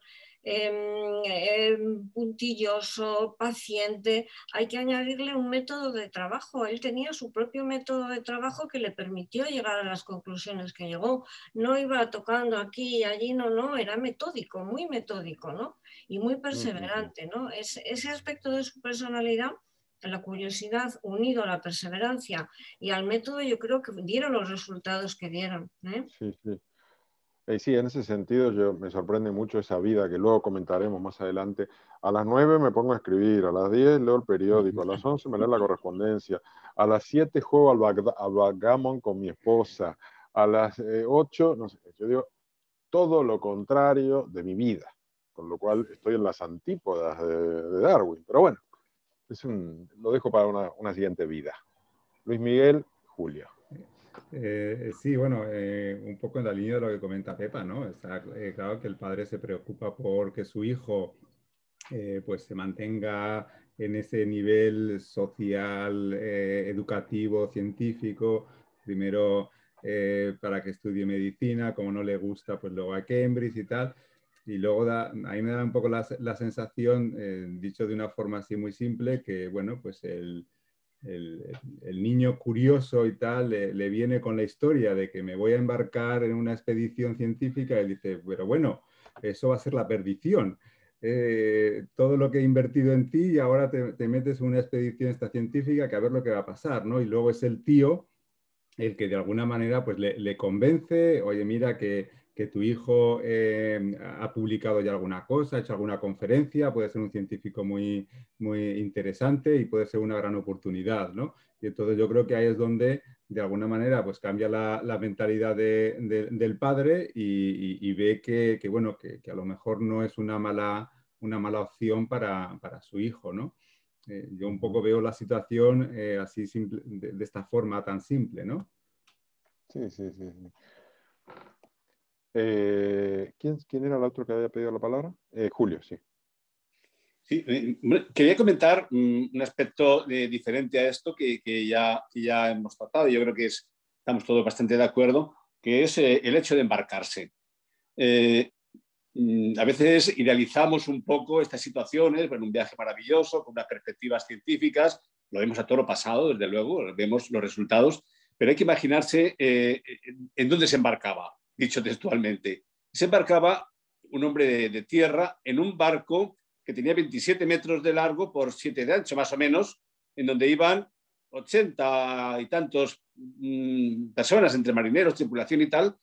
puntilloso, paciente, hay que añadirle un método de trabajo. Él tenía su propio método de trabajo que le permitió llegar a las conclusiones que llegó. No iba tocando aquí y allí, no, era metódico, muy metódico, ¿no? Y muy perseverante, ¿no? Ese aspecto de su personalidad, la curiosidad unido a la perseverancia y al método, yo creo que dieron los resultados que dieron.
Sí, sí. Sí, en ese sentido me sorprende mucho esa vida que luego comentaremos más adelante. A las 9 me pongo a escribir, a las 10 leo el periódico, a las 11 me leo la correspondencia, a las 7 juego al backgammon con mi esposa, a las 8, no sé, yo digo todo lo contrario de mi vida, con lo cual estoy en las antípodas de Darwin. Pero bueno, lo dejo para una siguiente vida. Luis Miguel, Julio.
Sí, bueno, un poco en la línea de lo que comenta Pepa, ¿no? Está claro que el padre se preocupa por que su hijo pues se mantenga en ese nivel social, educativo, científico, primero para que estudie medicina, como no le gusta, pues luego a Cambridge y tal. Y luego a mí me da un poco la sensación, dicho de una forma así muy simple, que bueno, pues el niño curioso y tal le viene con la historia de que me voy a embarcar en una expedición científica y dice, pero bueno, eso va a ser la perdición. Todo lo que he invertido en ti y ahora te metes en una expedición esta científica que a ver lo que va a pasar, ¿no? Y luego es el tío el que de alguna manera pues le convence, oye, mira que tu hijo ha publicado ya alguna cosa, ha hecho alguna conferencia, puede ser un científico muy, muy interesante y puede ser una gran oportunidad, ¿no? Y entonces yo creo que ahí es donde de alguna manera pues cambia la mentalidad del padre y ve que bueno, que a lo mejor no es una mala opción para su hijo, ¿no? Yo un poco veo la situación así simple, de esta forma tan simple, ¿no?
Sí, sí, sí. ¿Quién era el otro que había pedido la palabra? Julio, sí.
Sí, quería comentar un aspecto diferente a esto que ya hemos tratado. Yo creo que estamos todos bastante de acuerdo, que es el hecho de embarcarse. A veces idealizamos un poco estas situaciones, bueno, un viaje maravilloso, con unas perspectivas científicas, lo vemos a toro pasado, desde luego, vemos los resultados, pero hay que imaginarse en dónde se embarcaba, dicho textualmente. Se embarcaba un hombre de tierra en un barco que tenía 27 metros de largo por 7 de ancho, más o menos, en donde iban 80 y tantos personas, entre marineros, tripulación y tal,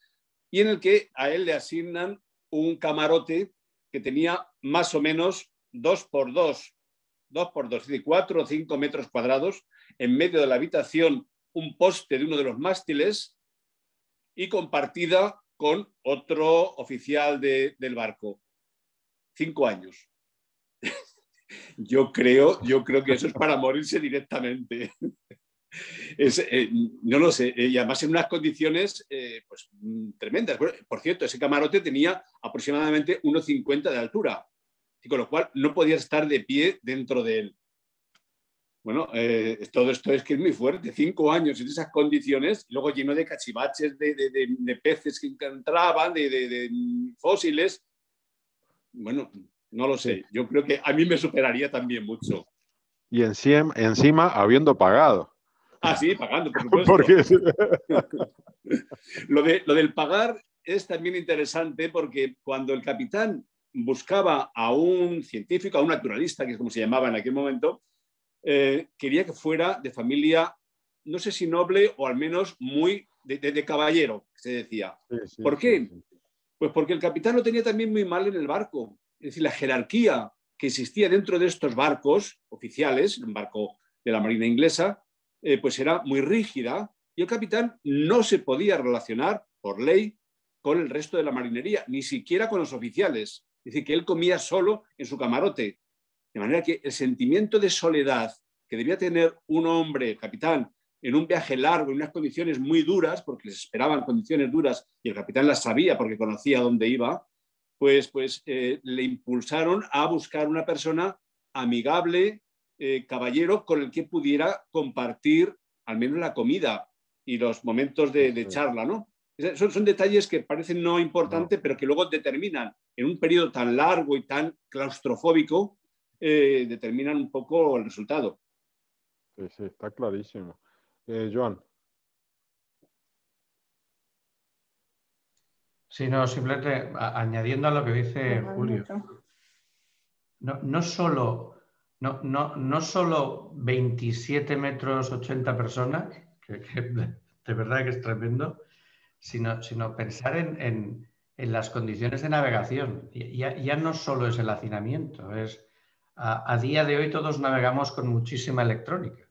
y en el que a él le asignan un camarote que tenía más o menos 2 por 2, es decir, 4 o 5 metros cuadrados, en medio de la habitación un poste de uno de los mástiles y compartida con otro oficial del barco. 5 años. Yo creo que eso es para morirse directamente. No lo sé, y además en unas condiciones pues, tremendas. Por cierto, ese camarote tenía aproximadamente 1,50 de altura. y con lo cual no podías estar de pie dentro de él. Bueno, todo esto es que es muy fuerte, 5 años en esas condiciones, y luego lleno de cachivaches, de peces que entraban, de fósiles. Bueno, no lo sé, yo creo que a mí me superaría también mucho.
Y encima habiendo pagado.
Ah, sí, pagando, por supuesto.
Porque...
lo del pagar es también interesante porque cuando el capitán buscaba a un científico, a un naturalista, que es como se llamaba en aquel momento, quería que fuera de familia, no sé si noble o al menos muy de caballero, se decía.
Sí,
¿Por qué? Pues porque el capitán lo tenía también muy mal en el barco. Es decir, la jerarquía que existía dentro de estos barcos oficiales, un barco de la Marina inglesa, pues era muy rígida y el capitán no se podía relacionar por ley con el resto de la marinería, ni siquiera con los oficiales. Es decir, que él comía solo en su camarote. De manera que el sentimiento de soledad que debía tener un hombre, capitán, en un viaje largo, en unas condiciones muy duras, porque les esperaban condiciones duras y el capitán las sabía porque conocía dónde iba, pues le impulsaron a buscar una persona amigable, caballero, con el que pudiera compartir al menos la comida y los momentos de charla, ¿no? Son detalles que parecen no importantes, pero que luego determinan, en un periodo tan largo y tan claustrofóbico, determinan un poco el resultado.
Sí, está clarísimo. Joan.
Sí, no, simplemente añadiendo a lo que dice Julio. No solo 27 metros 80 personas, que de verdad que es tremendo, sino pensar en las condiciones de navegación. Ya no solo es el hacinamiento, a día de hoy todos navegamos con muchísima electrónica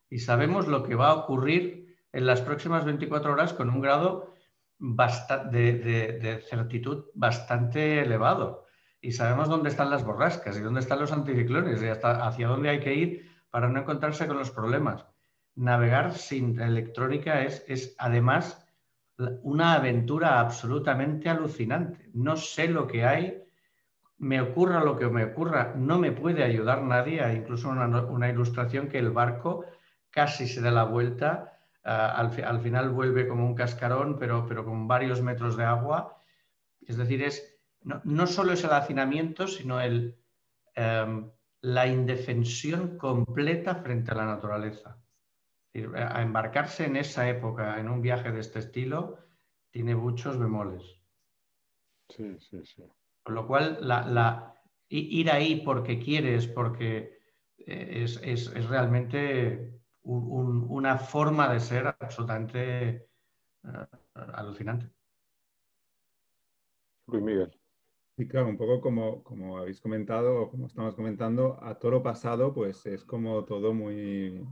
y sabemos lo que va a ocurrir en las próximas 24 horas con un grado de certitud bastante elevado. Y sabemos dónde están las borrascas y dónde están los anticiclones y hasta hacia dónde hay que ir para no encontrarse con los problemas. Navegar sin electrónica es además una aventura absolutamente alucinante. No sé lo que hay, me ocurra lo que me ocurra, no me puede ayudar nadie. Hay incluso una ilustración que el barco casi se da la vuelta, al final vuelve como un cascarón, pero con varios metros de agua. Es decir, no solo es el hacinamiento, sino la indefensión completa frente a la naturaleza. A embarcarse en esa época, en un viaje de este estilo, tiene muchos bemoles.
Sí.
Con lo cual, ir ahí porque quieres, porque es realmente una forma de ser absolutamente alucinante.
Luis Miguel.
Sí, claro, un poco como habéis comentado, como estamos comentando, a toro pasado, pues es como todo muy,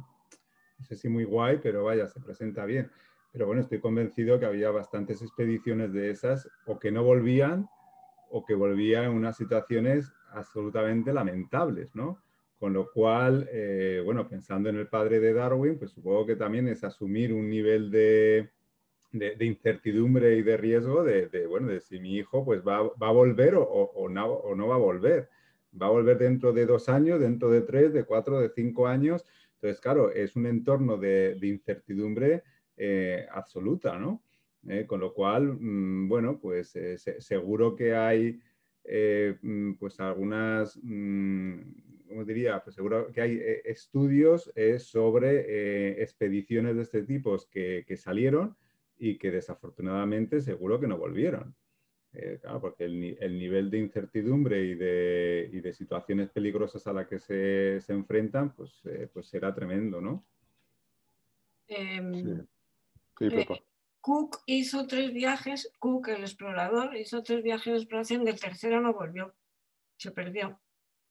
no sé si muy guay, pero vaya, se presenta bien. Pero bueno, estoy convencido que había bastantes expediciones de esas, o que no volvían, o que volvían en unas situaciones absolutamente lamentables, ¿no? Con lo cual, bueno, pensando en el padre de Darwin, pues supongo que también es asumir un nivel de incertidumbre y de riesgo bueno, de si mi hijo pues va a volver o no va a volver. Va a volver dentro de 2 años, dentro de 3, de 4, de 5 años. Entonces, claro, es un entorno de incertidumbre absoluta, ¿no? Con lo cual, bueno, pues seguro que hay pues algunas, ¿cómo diría? Pues seguro que hay estudios sobre expediciones de este tipo que salieron y que desafortunadamente seguro que no volvieron. Claro, porque el nivel de incertidumbre y de situaciones peligrosas a las que se enfrentan, pues será tremendo, ¿no?
Sí, Pepa.
Cook hizo 3 viajes, Cook, el explorador, hizo 3 viajes de exploración, del tercero no volvió, se perdió,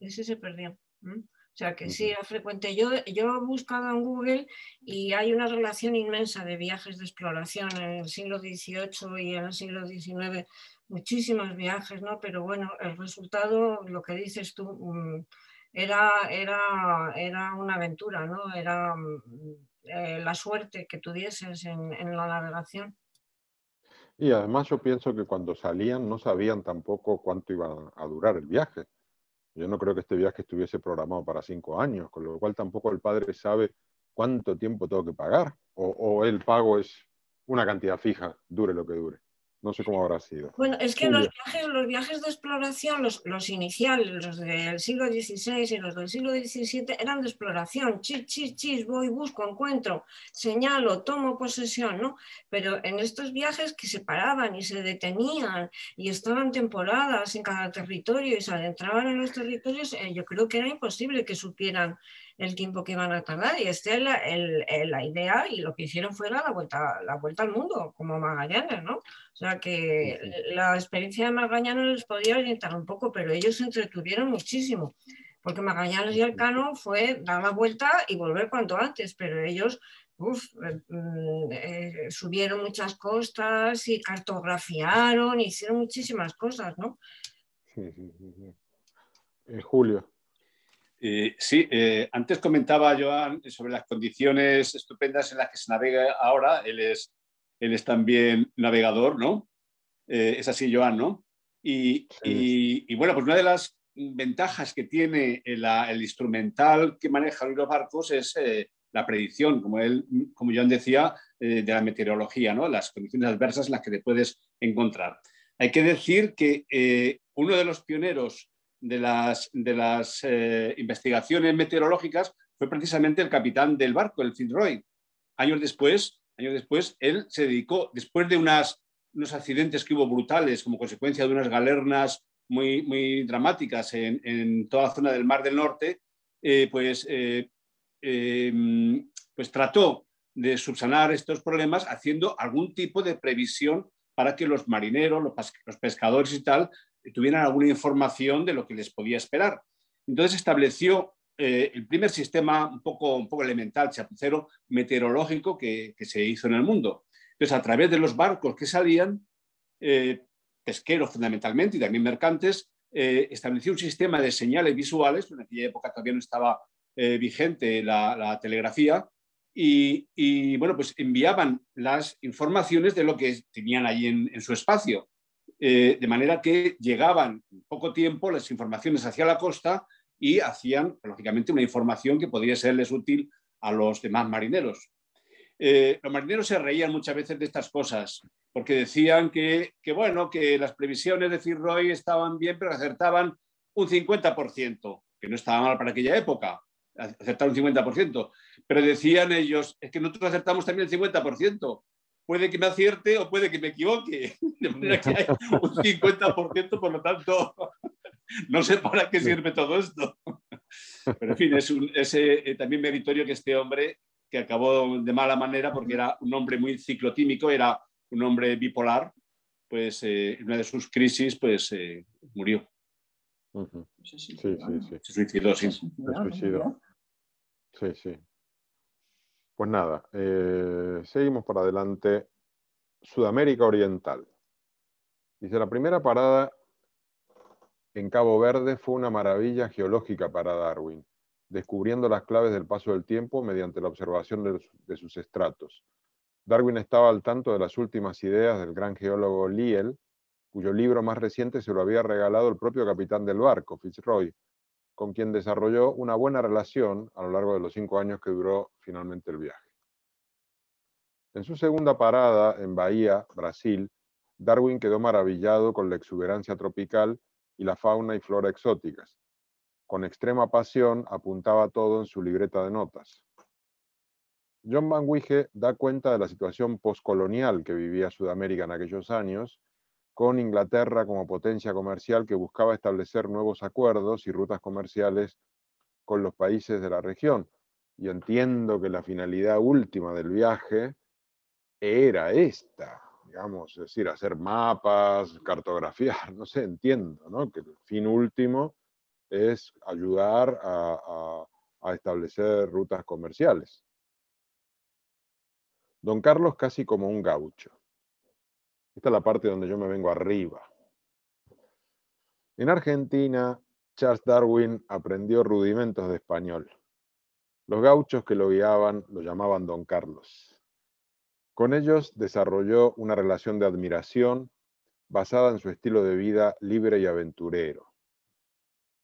ese se perdió. O sea que sí, era frecuente. Yo he buscado en Google y hay una relación inmensa de viajes de exploración en el siglo XVIII y en el siglo XIX, muchísimos viajes, ¿no? Pero bueno, el resultado, lo que dices tú, era una aventura, ¿no? Era la suerte que tuvieses en la navegación.
Y además yo pienso que cuando salían no sabían tampoco cuánto iba a durar el viaje. Yo no creo que este viaje estuviese programado para 5 años, con lo cual tampoco el padre sabe cuánto tiempo tengo que pagar, o el pago es una cantidad fija, dure lo que dure. No sé cómo habrá sido.
Bueno, es que
Julio.
los viajes de exploración, los iniciales, los del siglo XVI y los del siglo XVII, eran de exploración. Chis, chis, chis, voy, busco, encuentro, señalo, tomo posesión, ¿no? Pero en estos viajes que se paraban y se detenían y estaban temporadas en cada territorio y se adentraban en los territorios, yo creo que era imposible que supieran el tiempo que iban a tardar. Y la idea, y lo que hicieron fue la vuelta al mundo, como Magallanes, ¿no? O sea que la experiencia de Magallanes les podía orientar un poco, pero ellos se entretuvieron muchísimo, porque Magallanes y Elcano fue dar la vuelta y volver cuanto antes, pero ellos subieron muchas costas y cartografiaron, hicieron muchísimas cosas, ¿no?
Sí. Julio.
Sí, antes comentaba Joan sobre las condiciones estupendas en las que se navega ahora. Él es también navegador, ¿no? Es así, Joan, ¿no? Y bueno, pues una de las ventajas que tiene el instrumental que maneja los barcos es la predicción, como Joan decía, de la meteorología, ¿no? Las condiciones adversas en las que te puedes encontrar. Hay que decir que uno de los pioneros de las investigaciones meteorológicas fue precisamente el capitán del barco, el Fitzroy. Años después, él se dedicó, después de unos accidentes que hubo brutales como consecuencia de unas galernas muy, muy dramáticas en toda la zona del Mar del Norte, pues trató de subsanar estos problemas haciendo algún tipo de previsión para que los marineros, los pescadores y tal, tuvieran alguna información de lo que les podía esperar. Entonces estableció el primer sistema un poco elemental, chapucero, meteorológico que se hizo en el mundo. Entonces, a través de los barcos que salían, pesqueros fundamentalmente y también mercantes, estableció un sistema de señales visuales. En aquella época todavía no estaba vigente la telegrafía, y bueno, pues enviaban las informaciones de lo que tenían allí en su espacio. De manera que llegaban en poco tiempo las informaciones hacia la costa y hacían, lógicamente, una información que podría serles útil a los demás marineros. Los marineros se reían muchas veces de estas cosas, porque decían que las previsiones de Fitzroy estaban bien, pero acertaban un 50%, que no estaba mal para aquella época, acertar un 50%. Pero decían ellos, es que nosotros acertamos también el 50%. Puede que me acierte o puede que me equivoque. De manera que hay un 50%, por lo tanto, no sé para qué sirve todo esto. Pero en fin, es también meritorio que este hombre, que acabó de mala manera porque era un hombre muy ciclotímico, era un hombre bipolar, pues en una de sus crisis pues murió.
Sí.
Se suicidó, sí.
Se suicidó. Sí. Pues nada, seguimos para adelante. Sudamérica Oriental. Dice, la primera parada en Cabo Verde fue una maravilla geológica para Darwin, descubriendo las claves del paso del tiempo mediante la observación de sus estratos. Darwin estaba al tanto de las últimas ideas del gran geólogo Lyell, cuyo libro más reciente se lo había regalado el propio capitán del barco, Fitzroy, con quien desarrolló una buena relación a lo largo de los 5 años que duró finalmente el viaje. En su segunda parada, en Bahía, Brasil, Darwin quedó maravillado con la exuberancia tropical y la fauna y flora exóticas. Con extrema pasión apuntaba todo en su libreta de notas. John Van Wige da cuenta de la situación poscolonial que vivía Sudamérica en aquellos años, con Inglaterra como potencia comercial que buscaba establecer nuevos acuerdos y rutas comerciales con los países de la región. Y entiendo que la finalidad última del viaje era esta, digamos, es decir, hacer mapas, cartografiar, no sé, entiendo, ¿no? Que el fin último es ayudar a establecer rutas comerciales. Don Carlos casi como un gaucho. Esta es la parte donde yo me vengo arriba. En Argentina, Charles Darwin aprendió rudimentos de español. Los gauchos que lo guiaban lo llamaban Don Carlos. Con ellos desarrolló una relación de admiración basada en su estilo de vida libre y aventurero.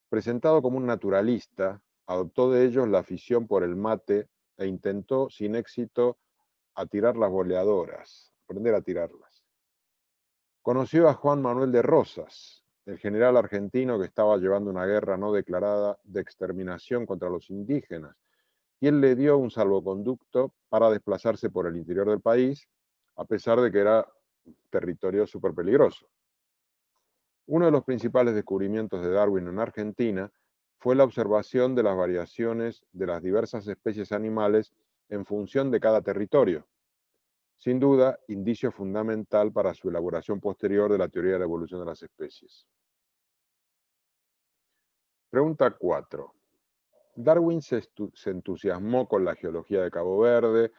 Presentado como un naturalista, adoptó de ellos la afición por el mate e intentó, sin éxito, aprender a tirarlas. Conoció a Juan Manuel de Rosas, el general argentino que estaba llevando una guerra no declarada de exterminación contra los indígenas, y él le dio un salvoconducto para desplazarse por el interior del país, a pesar de que era territorio súper peligroso. Uno de los principales descubrimientos de Darwin en Argentina fue la observación de las variaciones de las diversas especies animales en función de cada territorio. Sin duda, indicio fundamental para su elaboración posterior de la teoría de la evolución de las especies. Pregunta 4. Darwin se entusiasmó con la geología de Cabo Verde,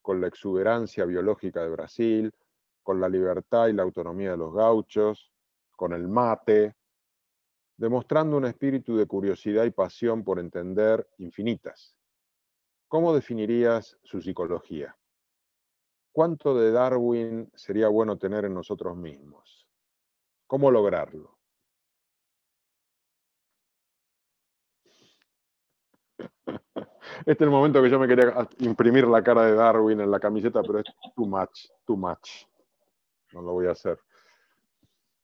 con la exuberancia biológica de Brasil, con la libertad y la autonomía de los gauchos, con el mate, demostrando un espíritu de curiosidad y pasión por entender infinitas. ¿Cómo definirías su psicología? ¿Cuánto de Darwin sería bueno tener en nosotros mismos? ¿Cómo lograrlo? Este es el momento que yo me quería imprimir la cara de Darwin en la camiseta, pero es too much. No lo voy a hacer.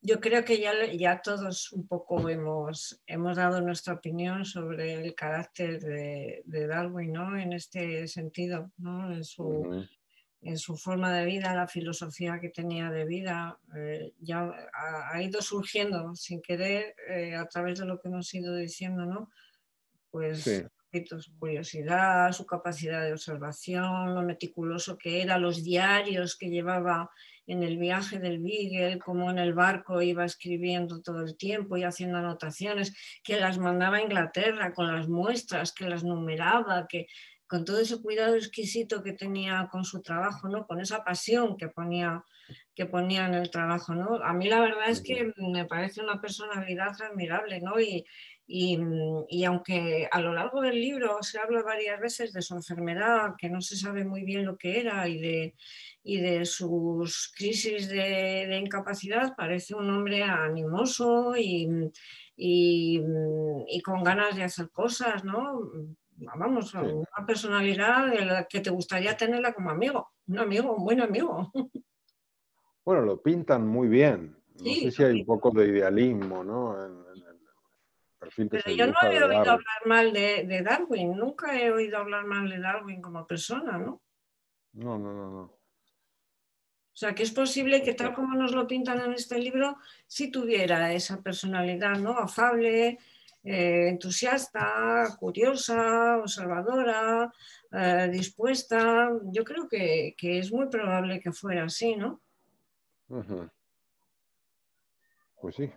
Yo creo que ya todos un poco hemos dado nuestra opinión sobre el carácter de Darwin, ¿no? En este sentido, ¿no? En su forma de vida, la filosofía que tenía de vida, ya ha ido surgiendo sin querer a través de lo que hemos ido diciendo, ¿no? Pues
sí.
Su curiosidad, su capacidad de observación, lo meticuloso que era, los diarios que llevaba en el viaje del Beagle, como en el barco iba escribiendo todo el tiempo y haciendo anotaciones, que las mandaba a Inglaterra con las muestras, que las numeraba, que con todo ese cuidado exquisito que tenía con su trabajo, ¿no? Con esa pasión que ponía en el trabajo, ¿no? A mí la verdad es que me parece una personalidad admirable, ¿no? Y aunque a lo largo del libro se habla varias veces de su enfermedad, que no se sabe muy bien lo que era, y de sus crisis de incapacidad, parece un hombre animoso y con ganas de hacer cosas, ¿no? Vamos, sí. Una personalidad que te gustaría tenerla como amigo, un buen amigo.
Bueno, lo pintan muy bien. No
sí,
sé si hay un poco de idealismo, ¿no? En el perfil que
pero
se
yo no
dibuja
he
de
oído
Darwin.
hablar mal de Darwin, nunca he oído hablar mal de Darwin como persona, ¿no?
No.
O sea, que es posible que tal como nos lo pintan en este libro, sí tuviera esa personalidad, ¿no? Afable, entusiasta, curiosa, observadora, dispuesta. Yo creo que es muy probable que fuera así, ¿no?
Pues sí.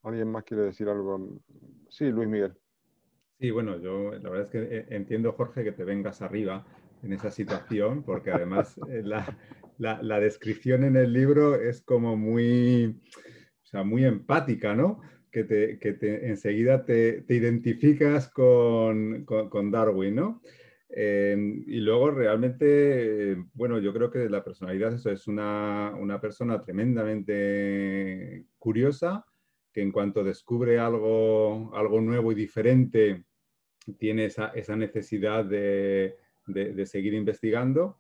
¿Alguien más quiere decir algo? Sí, Luis Miguel.
Sí, bueno, yo la verdad es que entiendo, Jorge, que te vengas arriba en esa situación, porque además la descripción en el libro es como muy, o sea, muy empática, ¿no? Que enseguida te identificas con Darwin, ¿no? Y luego realmente, bueno, yo creo que la personalidad eso es una persona tremendamente curiosa, que en cuanto descubre algo nuevo y diferente, tiene esa necesidad de seguir investigando,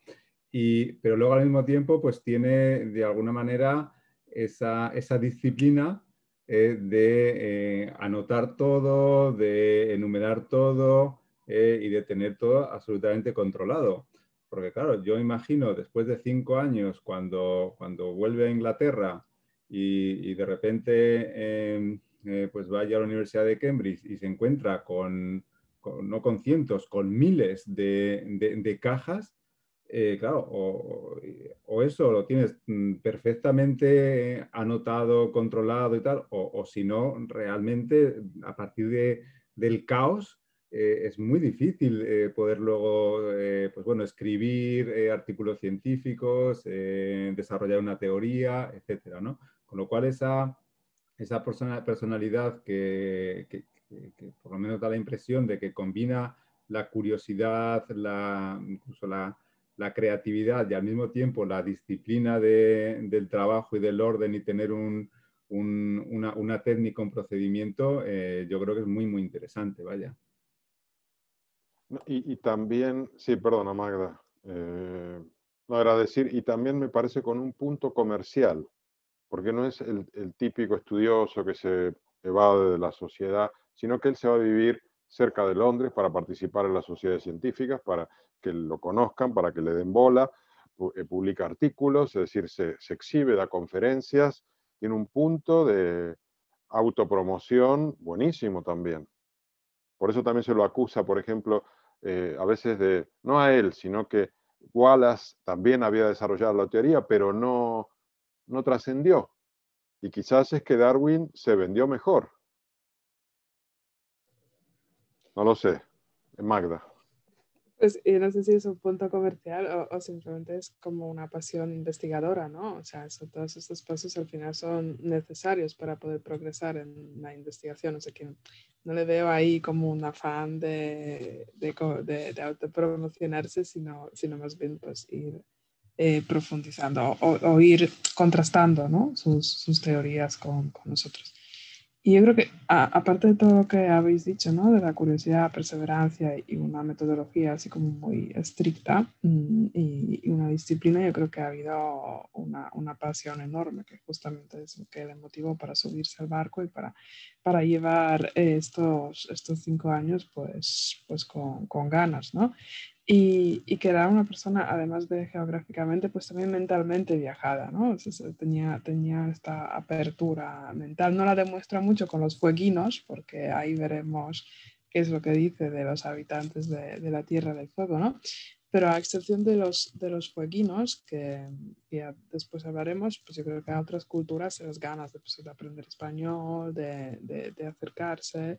pero luego al mismo tiempo pues tiene de alguna manera esa disciplina de anotar todo, de enumerar todo y de tener todo absolutamente controlado. Porque claro, yo imagino después de 5 años, cuando vuelve a Inglaterra y de repente pues vaya a la Universidad de Cambridge y se encuentra no con cientos, con miles de cajas, claro, o eso lo tienes perfectamente anotado, controlado y tal, o si no, realmente a partir del caos es muy difícil poder luego pues bueno, escribir artículos científicos, desarrollar una teoría, etcétera, ¿no? Con lo cual esa personalidad que por lo menos da la impresión de que combina la curiosidad, incluso la creatividad y al mismo tiempo la disciplina del trabajo y del orden y tener un una técnica, un procedimiento, yo creo que es muy, muy interesante, vaya.
Y también, sí, perdona Magda, no era decir, y también me parece con un punto comercial, porque no es el típico estudioso que se evade de la sociedad, sino que él se va a vivir cerca de Londres para participar en las sociedades científicas, para que lo conozcan, para que le den bola, publica artículos, es decir, se exhibe, da conferencias, tiene un punto de autopromoción buenísimo también. Por eso también se lo acusa, por ejemplo, a veces de, no a él, sino que Wallace también había desarrollado la teoría, pero no trascendió. Y quizás es que Darwin se vendió mejor. No lo sé. Magda.
Pues yo no sé si es un punto comercial o simplemente es como una pasión investigadora, ¿no? O sea, todos estos pasos al final son necesarios para poder progresar en la investigación. O sea, que no le veo ahí como un afán de autopromocionarse, sino más bien pues ir profundizando o ir contrastando, ¿no? sus teorías con nosotros. Y yo creo que, aparte de todo lo que habéis dicho, ¿no? De la curiosidad, perseverancia y una metodología así como muy estricta y una disciplina, yo creo que ha habido una pasión enorme, que justamente es lo que le motivó para subirse al barco y para llevar estos 5 años pues con ganas, ¿no? Y que era una persona, además de geográficamente, pues también mentalmente viajada, ¿no? O sea, tenía esta apertura mental. No la demuestra mucho con los fueguinos, porque ahí veremos qué es lo que dice de los habitantes de la Tierra del Fuego, ¿no? Pero a excepción de los fueguinos, que ya después hablaremos, pues yo creo que a otras culturas se les ganas de aprender español, de acercarse,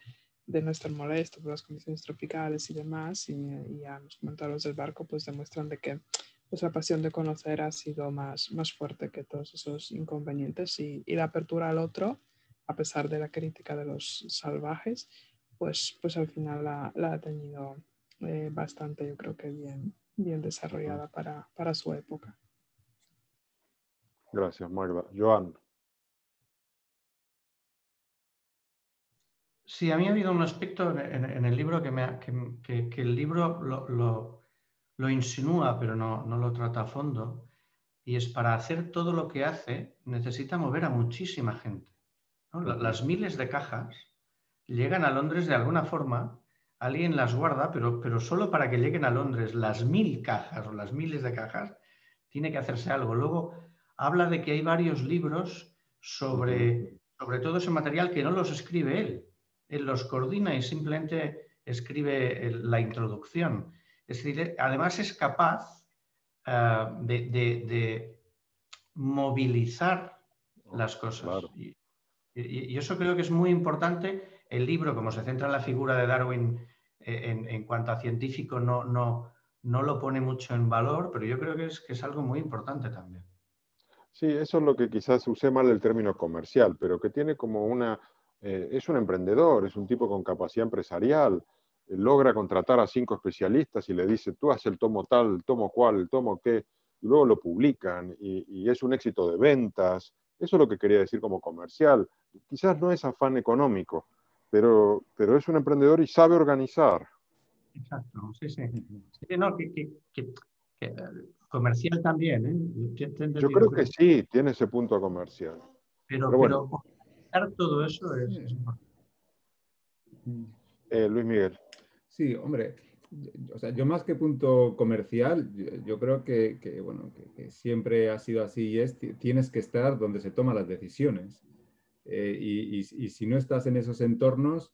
de no estar molesto por las condiciones tropicales y demás, y ya los comentarios del barco pues demuestran de que pues, la pasión de conocer ha sido más fuerte que todos esos inconvenientes y la apertura al otro, a pesar de la crítica de los salvajes, pues al final la ha tenido bastante, yo creo que bien desarrollada para su época.
Gracias, Magda. Joan.
Sí, a mí ha habido un aspecto en el libro que el libro lo insinúa, pero no lo trata a fondo, y es para hacer todo lo que hace necesita mover a muchísima gente, ¿no? Las miles de cajas llegan a Londres de alguna forma, alguien las guarda, pero solo para que lleguen a Londres las 1000 cajas o las miles de cajas, tiene que hacerse algo. Luego habla de que hay varios libros sobre todo ese material que no los escribe él. Él los coordina y simplemente escribe la introducción. Es decir, además es capaz de movilizar las cosas. Claro. Y eso creo que es muy importante. El libro, como se centra en la figura de Darwin en cuanto a científico, no lo pone mucho en valor, pero yo creo que es algo muy importante también.
Sí, eso es lo que quizás usé mal el término comercial, pero que tiene como es un emprendedor, es un tipo con capacidad empresarial, logra contratar a 5 especialistas y le dice, tú haz el tomo tal, el tomo cual, el tomo qué, y luego lo publican y es un éxito de ventas. Eso es lo que quería decir como comercial. Quizás no es afán económico, pero es un emprendedor y sabe organizar.
Exacto, sí. Sí, no, comercial también, ¿eh?
Yo creo que sí, tiene ese punto comercial.
Pero
bueno.
Todo eso es importante.
Luis Miguel.
Sí, hombre, o sea, yo más que punto comercial, yo creo que siempre ha sido así y tienes que estar donde se toman las decisiones. Y si no estás en esos entornos,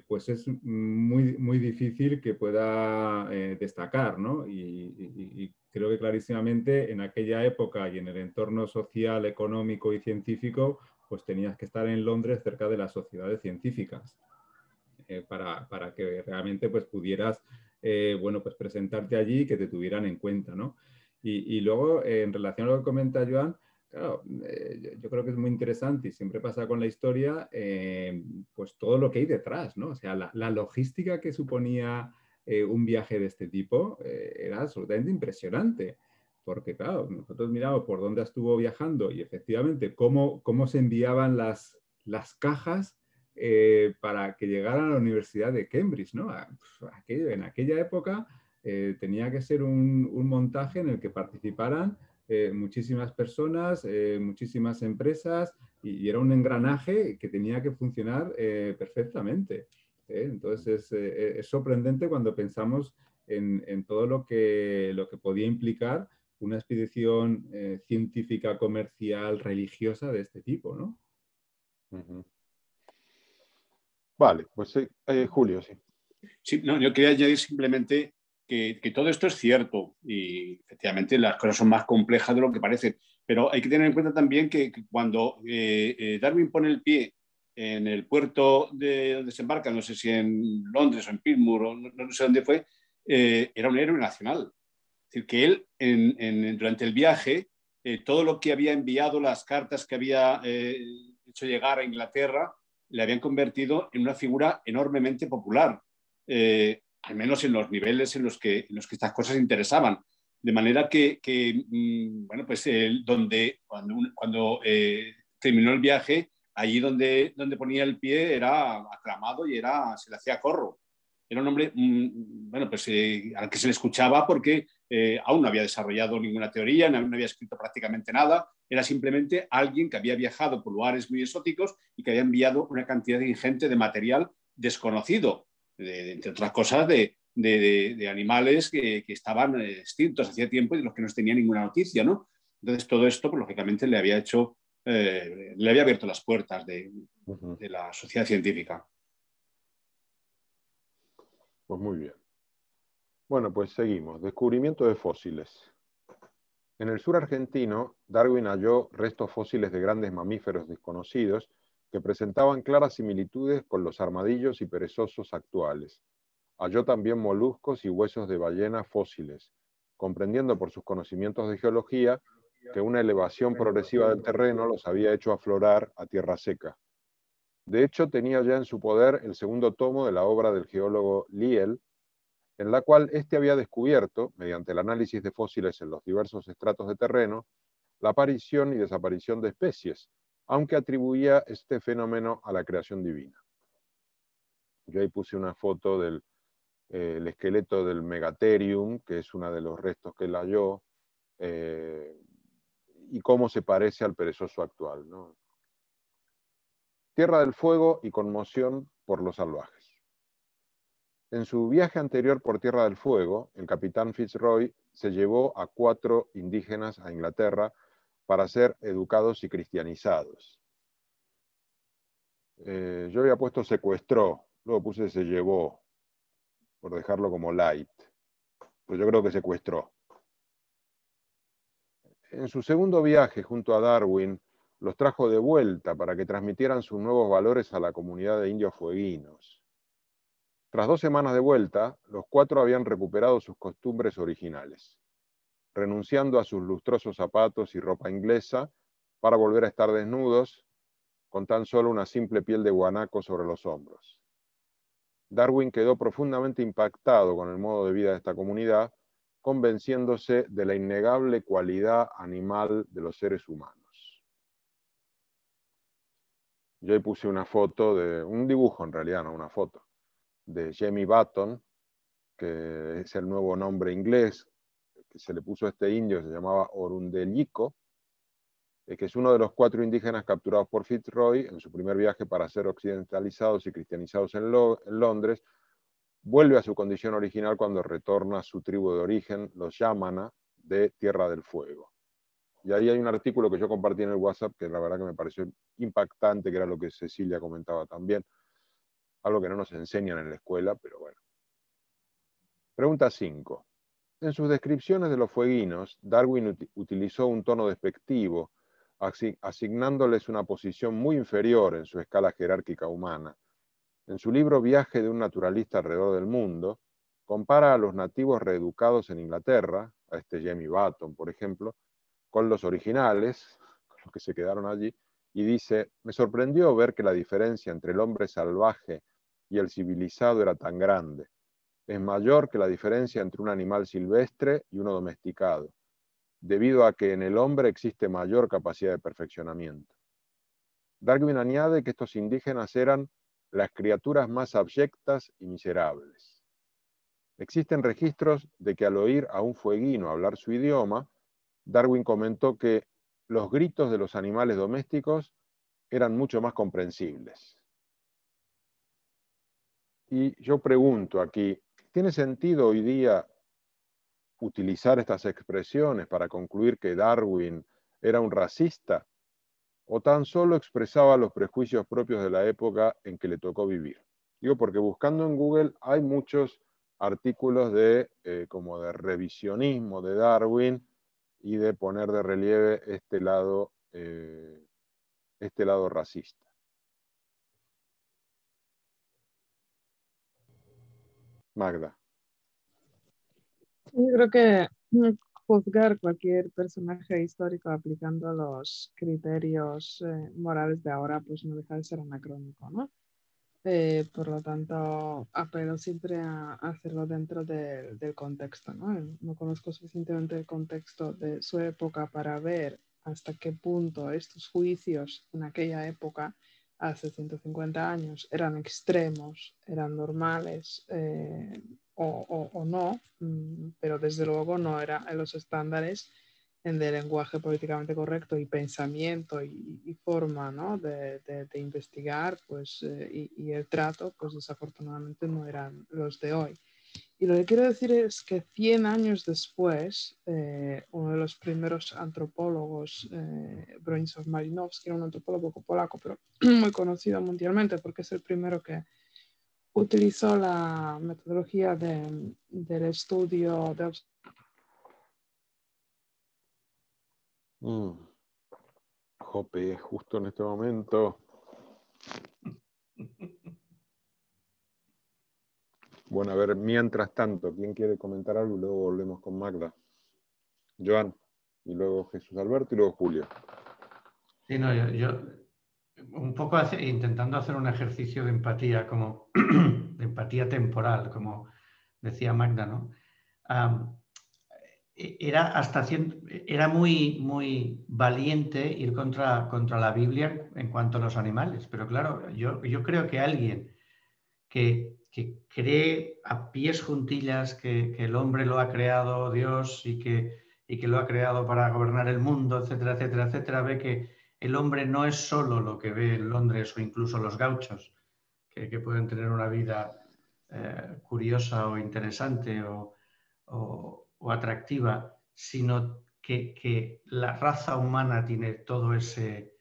pues es muy, muy difícil que pueda destacar, ¿no? Y creo que clarísimamente en aquella época y en el entorno social, económico y científico, pues tenías que estar en Londres cerca de las sociedades científicas para que realmente pues pudieras pues presentarte allí y que te tuvieran en cuenta, ¿no? Y luego, en relación a lo que comenta Joan, claro, yo creo que es muy interesante y siempre pasa con la historia, pues todo lo que hay detrás, ¿no? O sea, la logística que suponía un viaje de este tipo era absolutamente impresionante, porque claro, nosotros miramos por dónde estuvo viajando y efectivamente cómo se enviaban las cajas para que llegaran a la Universidad de Cambridge, ¿no? En aquella época tenía que ser un montaje en el que participaran muchísimas personas, muchísimas empresas, y era un engranaje que tenía que funcionar perfectamente. Entonces es sorprendente cuando pensamos en todo lo que podía implicar una expedición científica, comercial, religiosa de este tipo, ¿no?
Uh-huh. Vale, pues Julio, sí.
Sí, no, yo quería añadir simplemente que todo esto es cierto y efectivamente las cosas son más complejas de lo que parecen, pero hay que tener en cuenta también que cuando Darwin pone el pie en el puerto donde se embarca, no sé si en Londres o en Pittsburgh, o no sé dónde fue, era un héroe nacional. Es decir, que él durante el viaje, todo lo que había enviado, las cartas que había hecho llegar a Inglaterra, le habían convertido en una figura enormemente popular, al menos en los niveles en los que estas cosas interesaban. De manera que bueno, pues cuando terminó el viaje, allí donde ponía el pie era aclamado y se le hacía corro. Era un hombre, bueno, pues, al que se le escuchaba porque aún no había desarrollado ninguna teoría, no había escrito prácticamente nada, era simplemente alguien que había viajado por lugares muy exóticos y que había enviado una cantidad ingente de material desconocido, entre otras cosas de animales que estaban extintos hacía tiempo y de los que no se tenía ninguna noticia, ¿no? Entonces todo esto, pues, lógicamente, le había abierto las puertas de la sociedad científica.
Pues muy bien. Bueno, pues seguimos. Descubrimiento de fósiles. En el sur argentino, Darwin halló restos fósiles de grandes mamíferos desconocidos que presentaban claras similitudes con los armadillos y perezosos actuales. Halló también moluscos y huesos de ballenas fósiles, comprendiendo por sus conocimientos de geología que una elevación progresiva del terreno los había hecho aflorar a tierra seca. De hecho, tenía ya en su poder el segundo tomo de la obra del geólogo Lyell, en la cual éste había descubierto, mediante el análisis de fósiles en los diversos estratos de terreno, la aparición y desaparición de especies, aunque atribuía este fenómeno a la creación divina. Yo ahí puse una foto del esqueleto del Megatherium, que es uno de los restos que él halló, y cómo se parece al perezoso actual, ¿no? Tierra del Fuego y conmoción por los salvajes. En su viaje anterior por Tierra del Fuego, el capitán Fitzroy se llevó a 4 indígenas a Inglaterra para ser educados y cristianizados. Yo había puesto secuestró, luego puse se llevó, por dejarlo como light, pero yo creo que secuestró. En su segundo viaje junto a Darwin, los trajo de vuelta para que transmitieran sus nuevos valores a la comunidad de indios fueguinos. Tras 2 semanas de vuelta, los 4 habían recuperado sus costumbres originales, renunciando a sus lustrosos zapatos y ropa inglesa para volver a estar desnudos, con tan solo una simple piel de guanaco sobre los hombros. Darwin quedó profundamente impactado con el modo de vida de esta comunidad, convenciéndose de la innegable cualidad animal de los seres humanos. Yo ahí puse una foto un dibujo en realidad, no una foto, de Jamie Button, que es el nuevo nombre inglés que se le puso a este indio, que se llamaba Orundellico, que es uno de los 4 indígenas capturados por Fitzroy en su primer viaje para ser occidentalizados y cristianizados en Londres. Vuelve a su condición original cuando retorna a su tribu de origen, los Yamana, de Tierra del Fuego. Y ahí hay un artículo que yo compartí en el WhatsApp que la verdad que me pareció impactante, que era lo que Cecilia comentaba también, algo que no nos enseñan en la escuela, pero bueno. Pregunta 5. En sus descripciones de los fueguinos, Darwin utilizó un tono despectivo, asignándoles una posición muy inferior en su escala jerárquica humana. En su libro Viaje de un naturalista alrededor del mundo, compara a los nativos reeducados en Inglaterra, a este Jamie Button, por ejemplo, con los originales, con los que se quedaron allí, y dice, me sorprendió ver que la diferencia entre el hombre salvaje y el civilizado era tan grande. Es mayor que la diferencia entre un animal silvestre y uno domesticado. debido a que en el hombre existe mayor capacidad de perfeccionamiento. Darwin añade que estos indígenas eran las criaturas más abyectas y miserables. Existen registros de que al oír a un fueguino hablar su idioma, Darwin comentó que los gritos de los animales domésticos eran mucho más comprensibles. Y yo pregunto aquí, ¿tiene sentido hoy día utilizar estas expresiones para concluir que Darwin era un racista? ¿O tan solo expresaba los prejuicios propios de la época en que le tocó vivir? Digo, porque buscando en Google hay muchos artículos como de revisionismo de Darwin y de poner de relieve este lado racista. Magda.
Yo creo que juzgar cualquier personaje histórico aplicando los criterios morales de ahora, pues no deja de ser anacrónico, ¿no? Por lo tanto, apelo siempre a hacerlo dentro del contexto, ¿no? No conozco suficientemente el contexto de su época para ver hasta qué punto estos juicios en aquella época, hace 150 años, eran extremos, eran normales o no, pero desde luego no eran los estándares de lenguaje políticamente correcto y pensamiento y forma, ¿no? de investigar, pues, y el trato, pues desafortunadamente no eran los de hoy. Y lo que quiero decir es que 100 años después, uno de los primeros antropólogos, Bronisław Malinowski, era un antropólogo polaco, pero muy conocido mundialmente porque es el primero que utilizó la metodología del estudio de
Jope, justo en este momento. Bueno, a ver, mientras tanto, ¿quién quiere comentar algo? Y luego volvemos con Magda. Joan, y luego Jesús Alberto, y luego Julio.
Sí, no, yo un poco intentando hacer un ejercicio de empatía, como de empatía temporal, como decía Magda, ¿no? Era muy, muy valiente ir contra la Biblia en cuanto a los animales, pero claro, yo creo que alguien que cree a pies juntillas que el hombre lo ha creado Dios y que lo ha creado para gobernar el mundo, etcétera, etcétera, etcétera, ve que el hombre no es solo lo que ve en Londres o incluso los gauchos, que pueden tener una vida curiosa o interesante o atractiva, sino que la raza humana tiene todo ese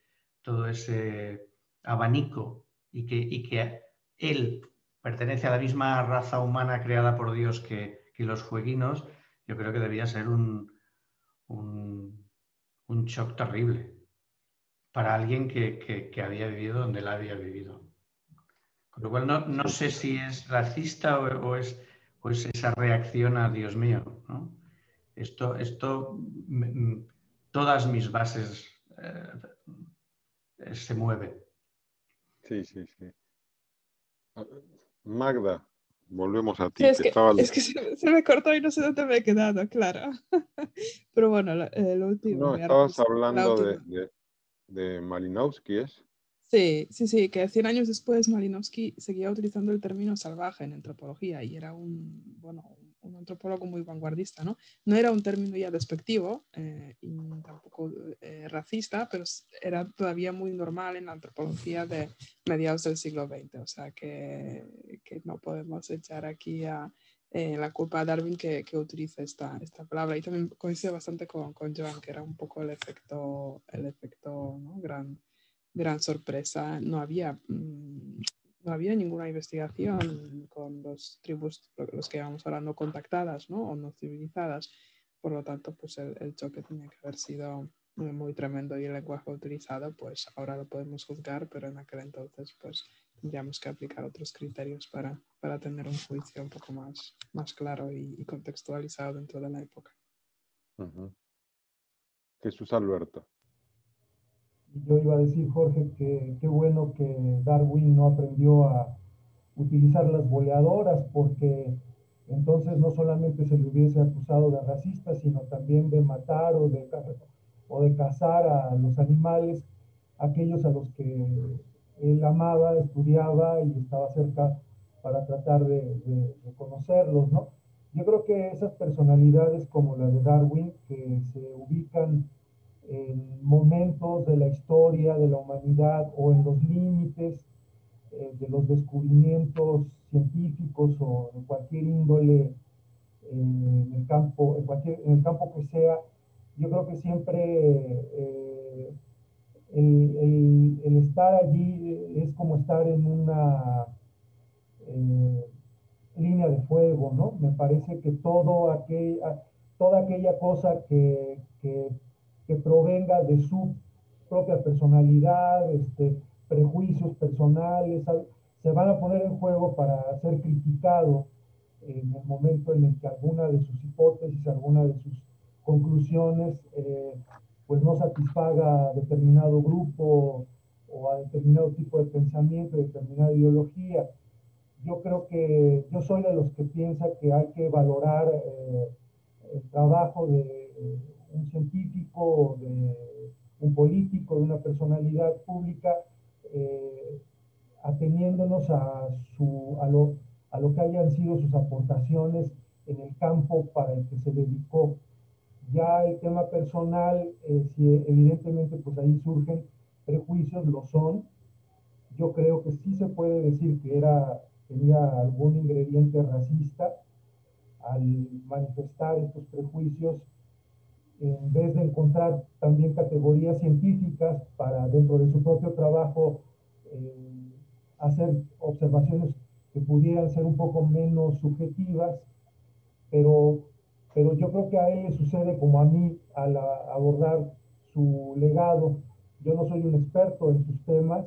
abanico y que él pertenece a la misma raza humana creada por Dios que los fueguinos. Yo creo que debía ser un shock terrible para alguien que había vivido donde él había vivido. Con lo cual no sé si es racista o es esa reacción a Dios mío, ¿no? Esto todas mis bases se mueven.
Sí. Magda, volvemos a ti.
Sí, es que se me cortó y no sé dónde me he quedado, claro. Pero bueno, lo último.
No, estabas hablando de Malinowski, ¿es?
Sí, que 100 años después Malinowski seguía utilizando el término salvaje en antropología y era un antropólogo muy vanguardista, ¿no? No era un término ya despectivo y tampoco racista, pero era todavía muy normal en la antropología de mediados del siglo XX, o sea que no podemos echar aquí la culpa a Darwin que utilice esta palabra. Y también coincide bastante con Joan, que era un poco el efecto, ¿no? Gran sorpresa. No había ninguna investigación con los tribus, los que íbamos hablando, contactadas, ¿no? O no civilizadas. Por lo tanto, pues el choque tenía que haber sido muy, muy tremendo y el lenguaje utilizado, pues ahora lo podemos juzgar, pero en aquel entonces, pues tendríamos que aplicar otros criterios para tener un juicio un poco más claro y contextualizado dentro de la época.
Jesús Alberto.
Yo iba a decir, Jorge, que qué bueno que Darwin no aprendió a utilizar las boleadoras, porque entonces no solamente se le hubiese acusado de racista, sino también de matar o de cazar a los animales, aquellos a los que él amaba, estudiaba y estaba cerca para tratar de conocerlos, ¿no? Yo creo que esas personalidades como la de Darwin, que se ubican en momentos de la historia de la humanidad o en los límites de los descubrimientos científicos o de cualquier índole en el campo, en el campo que sea, yo creo que siempre el estar allí es como estar en una línea de fuego, ¿no? Me parece que toda aquella cosa que provenga de su propia personalidad, prejuicios personales, se van a poner en juego para ser criticado en el momento en el que alguna de sus hipótesis, alguna de sus conclusiones, pues no satisfaga a determinado grupo o a determinado tipo de pensamiento, determinada ideología. Yo creo que yo soy de los que piensa que hay que valorar el trabajo de un científico, de un político, de una personalidad pública, ateniéndonos a lo que hayan sido sus aportaciones en el campo para el que se dedicó. Ya el tema personal, si evidentemente pues ahí surgen prejuicios, lo son. Yo creo que sí se puede decir que tenía algún ingrediente racista al manifestar estos prejuicios, en vez de encontrar también categorías científicas para dentro de su propio trabajo hacer observaciones que pudieran ser un poco menos subjetivas, pero yo creo que a él le sucede como a mí al abordar su legado. Yo no soy un experto en sus temas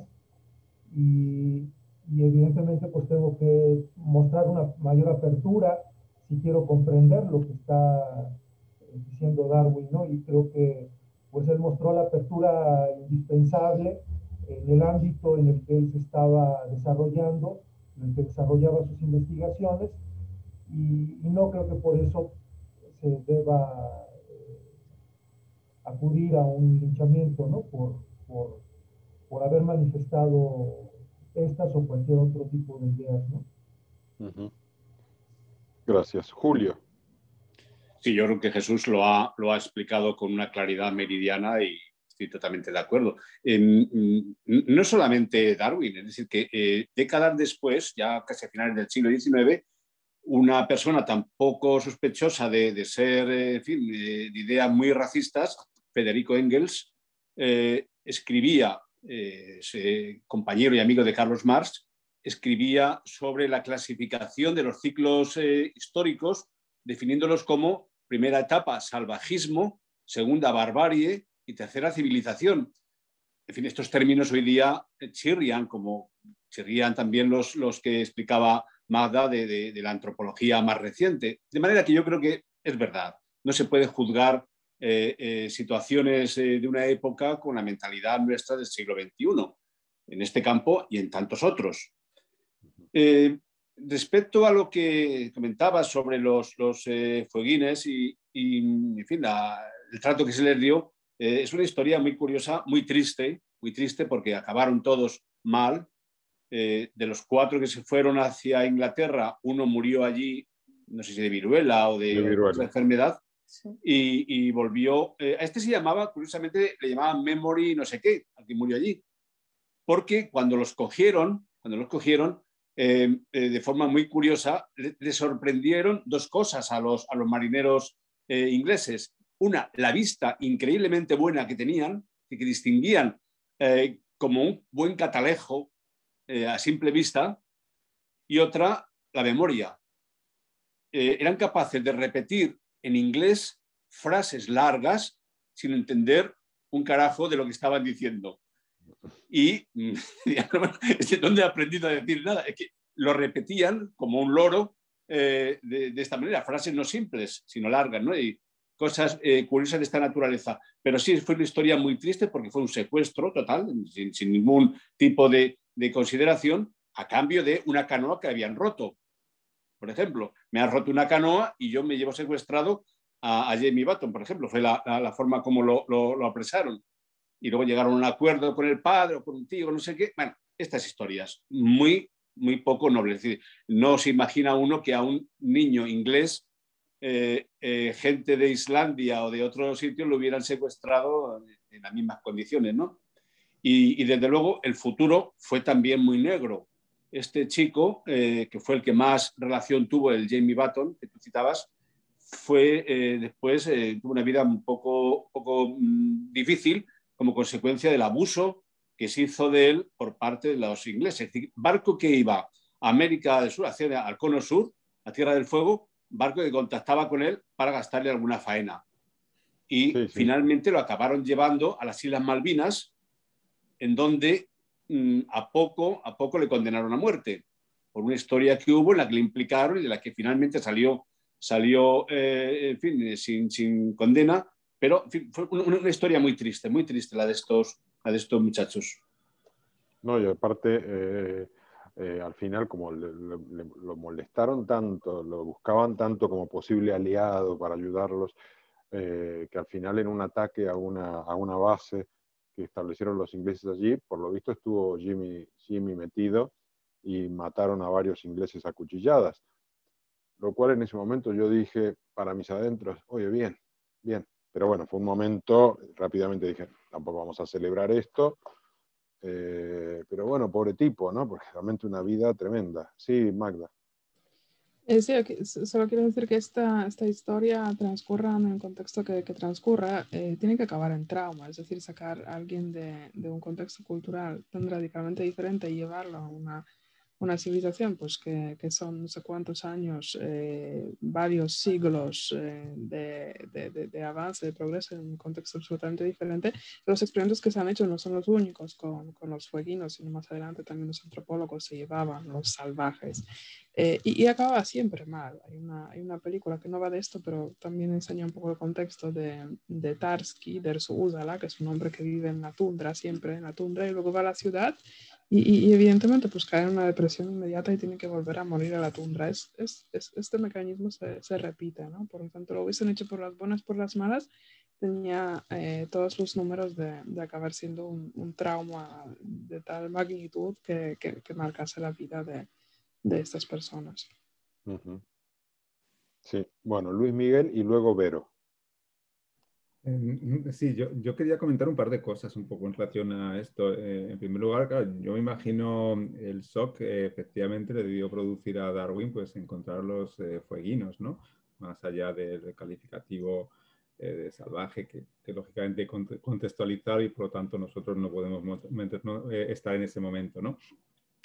y evidentemente pues tengo que mostrar una mayor apertura si quiero comprender lo que está diciendo Darwin, ¿no? Y creo que pues él mostró la apertura indispensable en el ámbito en el que él se estaba desarrollando, en el que desarrollaba sus investigaciones, y no creo que por eso se deba acudir a un linchamiento, ¿no? Por haber manifestado estas o cualquier otro tipo de ideas, ¿no?
Uh-huh. Gracias. Julio.
Sí, yo creo que Jesús lo ha explicado con una claridad meridiana y estoy totalmente de acuerdo. No solamente Darwin, es decir, que décadas después, ya casi a finales del siglo XIX, una persona tan poco sospechosa de ser, en fin, de ideas muy racistas, Federico Engels, escribía, compañero y amigo de Carlos Marx, escribía sobre la clasificación de los ciclos históricos, definiéndolos como primera etapa, salvajismo, segunda, barbarie y tercera, civilización. En fin, estos términos hoy día chirrían, como chirrían también los que explicaba Magda de la antropología más reciente. De manera que yo creo que es verdad. No se puede juzgar situaciones de una época con la mentalidad nuestra del siglo XXI, en este campo y en tantos otros. Respecto a lo que comentaba sobre los fueguines y en fin, el trato que se les dio, es una historia muy curiosa, muy triste porque acabaron todos mal. De los 4 que se fueron hacia Inglaterra, uno murió allí, no sé si de viruela o de otra enfermedad, sí. y volvió. A este se llamaba, curiosamente, le llamaban Memory no sé qué, al que murió allí, porque cuando los cogieron, de forma muy curiosa, le sorprendieron 2 cosas a los marineros ingleses. Una, la vista increíblemente buena que tenían y que distinguían como un buen catalejo a simple vista, y otra, la memoria. Eran capaces de repetir en inglés frases largas sin entender un carajo de lo que estaban diciendo. Y ¿dónde he aprendido a decir nada? Es que lo repetían como un loro de esta manera, frases no simples, sino largas, ¿no? Y cosas curiosas de esta naturaleza. Pero sí, fue una historia muy triste porque fue un secuestro total, sin ningún tipo de consideración, a cambio de una canoa que habían roto. por ejemplo. Me han roto una canoa y yo me llevo secuestrado a Jamie Button, por ejemplo. Fue la forma como lo apresaron. Y luego llegaron a un acuerdo con el padre o con un tío, no sé qué. Bueno, estas historias muy, muy poco nobles. Es decir, no se imagina uno que a un niño inglés, gente de Islandia o de otros sitios lo hubieran secuestrado en las mismas condiciones, ¿no? Y desde luego el futuro fue también muy negro. Este chico, que fue el que más relación tuvo, el Jamie Button, que tú citabas, fue después tuvo una vida un poco difícil como consecuencia del abuso que se hizo de él por parte de los ingleses. Es decir, barco que iba a América del Sur, hacia al Cono Sur, a Tierra del Fuego, barco que contactaba con él para gastarle alguna faena. Y finalmente lo acabaron llevando a las Islas Malvinas, en donde a poco le condenaron a muerte por una historia que hubo en la que le implicaron y de la que finalmente salió en fin, sin condena, pero en fin, fue una historia muy triste la de estos muchachos.
No, y aparte, al final, como lo molestaron tanto, lo buscaban tanto como posible aliado para ayudarlos, que al final en un ataque a una base que establecieron los ingleses allí, por lo visto estuvo Jimmy metido y mataron a varios ingleses a cuchilladas. Lo cual en ese momento yo dije para mis adentros, oye, bien. Pero bueno, fue un momento, rápidamente dije, tampoco vamos a celebrar esto. Pero bueno, pobre tipo, ¿no? Porque realmente una vida tremenda. Sí, Magda.
Sí, solo quiero decir que esta historia transcurra en el contexto que transcurra, tiene que acabar en trauma, es decir, sacar a alguien de un contexto cultural tan radicalmente diferente y llevarlo a una civilización pues que son no sé cuántos años, varios siglos de avance, de progreso en un contexto absolutamente diferente. Los experimentos que se han hecho no son los únicos con los fueguinos, sino más adelante también los antropólogos se llevaban los salvajes. Y acaba siempre mal. Hay una película que no va de esto, pero también enseña un poco el contexto de Tarski, Dersu Uzala, que es un hombre que vive en la tundra, siempre en la tundra, y luego va a la ciudad y evidentemente pues cae en una depresión inmediata y tiene que volver a morir a la tundra. Este mecanismo se repite, ¿no? Por lo tanto, lo hubiesen hecho por las buenas, por las malas, tenía todos los números de acabar siendo un trauma de tal magnitud que marcase la vida de estas personas.
Uh-huh. Sí, bueno, Luis Miguel y luego Vero.
Sí, yo quería comentar un par de cosas un poco en relación a esto. En primer lugar, claro, yo me imagino el shock que efectivamente le debió producir a Darwin pues encontrar los fueguinos, ¿no? Más allá del calificativo de salvaje que lógicamente contextualizar y por lo tanto nosotros no podemos estar en ese momento, ¿no?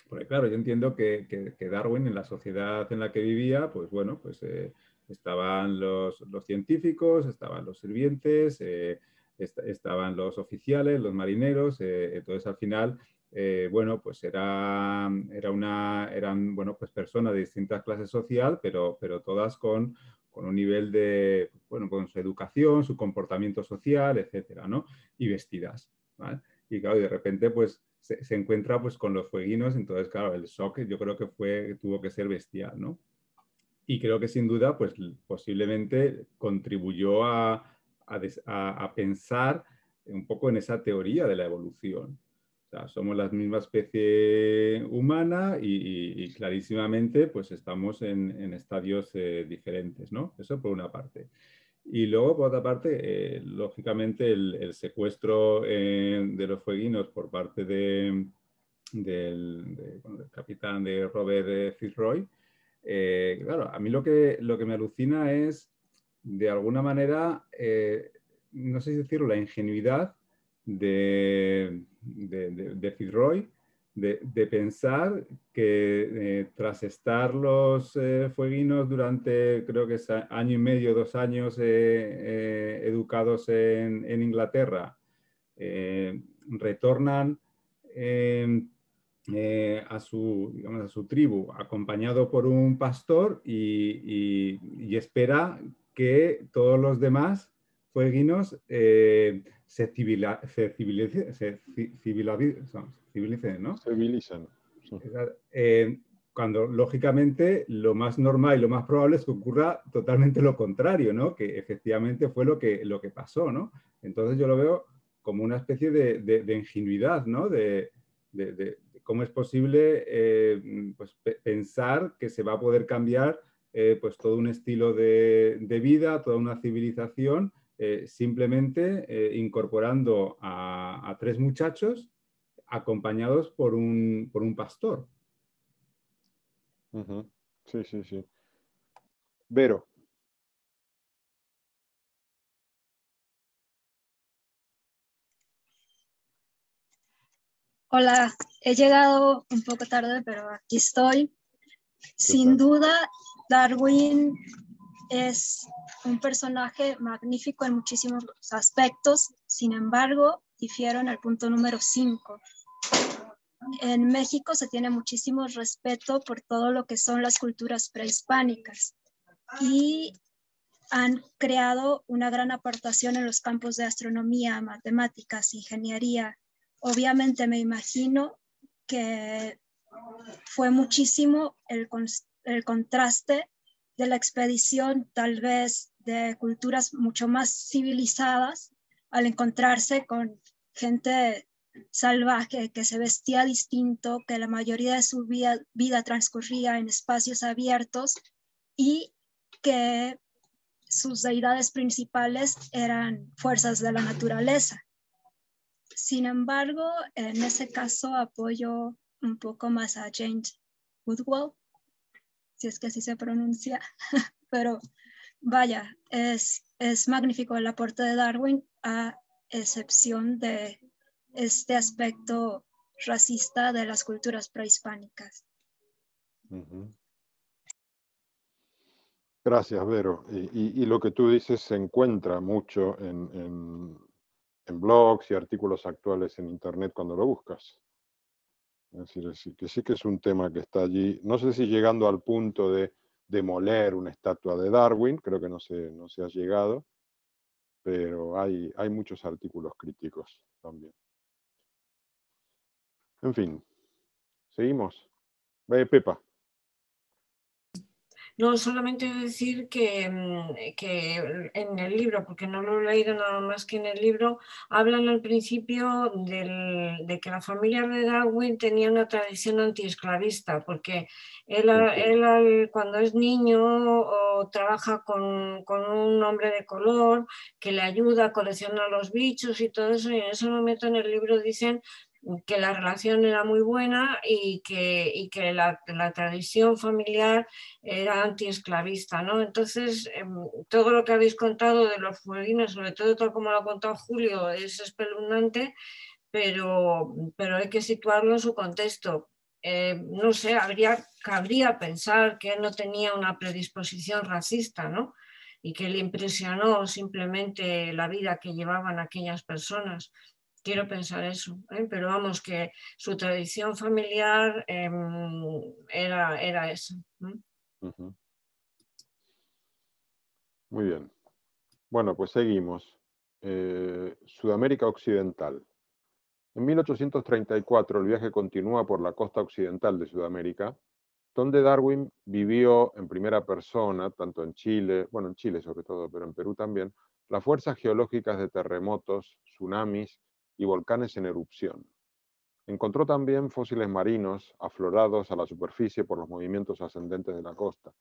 Porque claro, yo entiendo que Darwin en la sociedad en la que vivía, pues bueno, pues estaban los científicos, estaban los sirvientes, estaban los oficiales, los marineros, entonces al final, bueno, pues eran bueno, pues personas de distintas clases social, pero todas con un nivel de, bueno, con su educación, su comportamiento social, etcétera, ¿no? Y vestidas, ¿vale? Y claro, y de repente, pues, se encuentra pues con los fueguinos, entonces claro, el shock yo creo que tuvo que ser bestial, ¿no? Y creo que sin duda pues posiblemente contribuyó a pensar un poco en esa teoría de la evolución. O sea, somos la misma especie humana y clarísimamente pues estamos en estadios diferentes, ¿no? Eso por una parte. Y luego, por otra parte, lógicamente el secuestro de los fueguinos por parte del capitán de Robert Fitzroy, claro, a mí lo que me alucina es, de alguna manera, no sé si decirlo, la ingenuidad de Fitzroy de pensar que tras estar los fueguinos durante, creo que es año y medio, 2 años educados en Inglaterra, retornan a su tribu acompañado por un pastor y espera que todos los demás fueguinos se civilicen, ¿no?
Civilizan.
Sí. cuando lógicamente lo más normal y lo más probable es que ocurra totalmente lo contrario, ¿no? Que efectivamente fue lo que pasó, ¿no? Entonces yo lo veo como una especie de ingenuidad, ¿no? De cómo es posible pues, pensar que se va a poder cambiar pues todo un estilo de vida, toda una civilización, simplemente incorporando a 3 muchachos acompañados por un pastor.
Ujú. Sí, sí, sí. Vero.
Hola, he llegado un poco tarde, pero aquí estoy. Sin duda, Darwin es un personaje magnífico en muchísimos aspectos. Sin embargo, difiero en el punto número 5. En México se tiene muchísimo respeto por todo lo que son las culturas prehispánicas y han creado una gran aportación en los campos de astronomía, matemáticas, ingeniería. Obviamente me imagino que fue muchísimo el contraste de la expedición, tal vez de culturas mucho más civilizadas, al encontrarse con gente salvaje que se vestía distinto, que la mayoría de su vida transcurría en espacios abiertos y que sus deidades principales eran fuerzas de la naturaleza. Sin embargo, en ese caso apoyo un poco más a James Woodwell, si es que así se pronuncia, pero vaya, es magnífico el aporte de Darwin, a excepción de este aspecto racista de las culturas prehispánicas.
Uh-huh. Gracias, Vero. Y lo que tú dices se encuentra mucho en blogs y artículos actuales en Internet cuando lo buscas. Es decir, que sí que es un tema que está allí. No sé si llegando al punto de demoler una estatua de Darwin, creo que no se ha llegado, pero hay muchos artículos críticos también. En fin, seguimos. Pepa.
No, solamente decir que en el libro, porque no lo he leído nada más que en el libro, hablan al principio de que la familia de Darwin tenía una tradición antiesclavista, porque él cuando es niño o trabaja con un hombre de color que le ayuda a coleccionar los bichos y todo eso, y en ese momento en el libro dicen que la relación era muy buena y que la tradición familiar era antiesclavista, ¿no? Entonces, todo lo que habéis contado de los fueguinos, sobre todo tal como lo ha contado Julio, es espeluznante, pero hay que situarlo en su contexto. No sé, cabría pensar que él no tenía una predisposición racista, ¿no? Y que le impresionó simplemente la vida que llevaban aquellas personas. Quiero pensar eso, pero vamos, que su tradición familiar era esa.
Uh-huh. Muy bien. Bueno, pues seguimos. Sudamérica Occidental. En 1834 el viaje continúa por la costa occidental de Sudamérica, donde Darwin vivió en primera persona, tanto en Chile, bueno, en Chile sobre todo, pero en Perú también, las fuerzas geológicas de terremotos, tsunamis y volcanes en erupción. Encontró también fósiles marinos aflorados a la superficie por los movimientos ascendentes de la costa.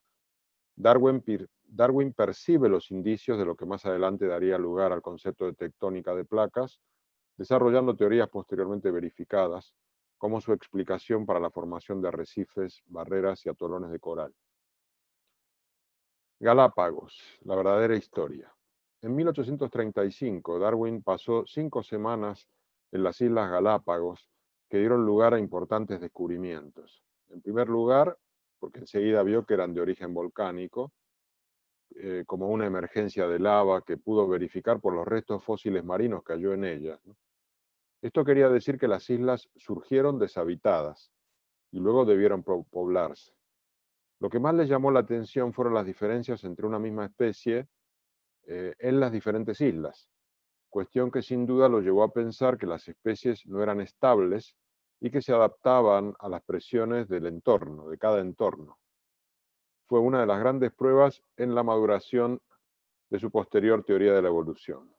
Darwin percibe los indicios de lo que más adelante daría lugar al concepto de tectónica de placas, desarrollando teorías posteriormente verificadas, como su explicación para la formación de arrecifes, barreras y atolones de coral. Galápagos, la verdadera historia. En 1835, Darwin pasó 5 semanas en las Islas Galápagos, que dieron lugar a importantes descubrimientos. En primer lugar, porque enseguida vio que eran de origen volcánico, como una emergencia de lava que pudo verificar por los restos fósiles marinos que halló en ellas, ¿no? Esto quería decir que las islas surgieron deshabitadas y luego debieron poblarse. Lo que más les llamó la atención fueron las diferencias entre una misma especie en las diferentes islas, cuestión que sin duda lo llevó a pensar que las especies no eran estables, y que se adaptaban a las presiones del entorno, de cada entorno. Fue una de las grandes pruebas en la maduración de su posterior teoría de la evolución.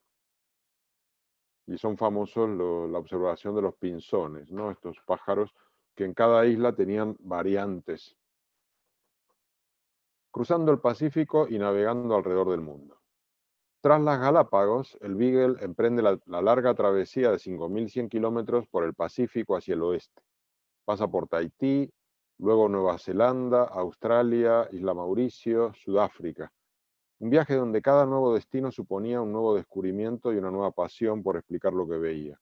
Y son famosos la observación de los pinzones, ¿no? Estos pájaros que en cada isla tenían variantes, cruzando el Pacífico y navegando alrededor del mundo. Tras las Galápagos, el Beagle emprende la larga travesía de 5.100 kilómetros por el Pacífico hacia el oeste. Pasa por Tahití, luego Nueva Zelanda, Australia, Isla Mauricio, Sudáfrica. Un viaje donde cada nuevo destino suponía un nuevo descubrimiento y una nueva pasión por explicar lo que veía.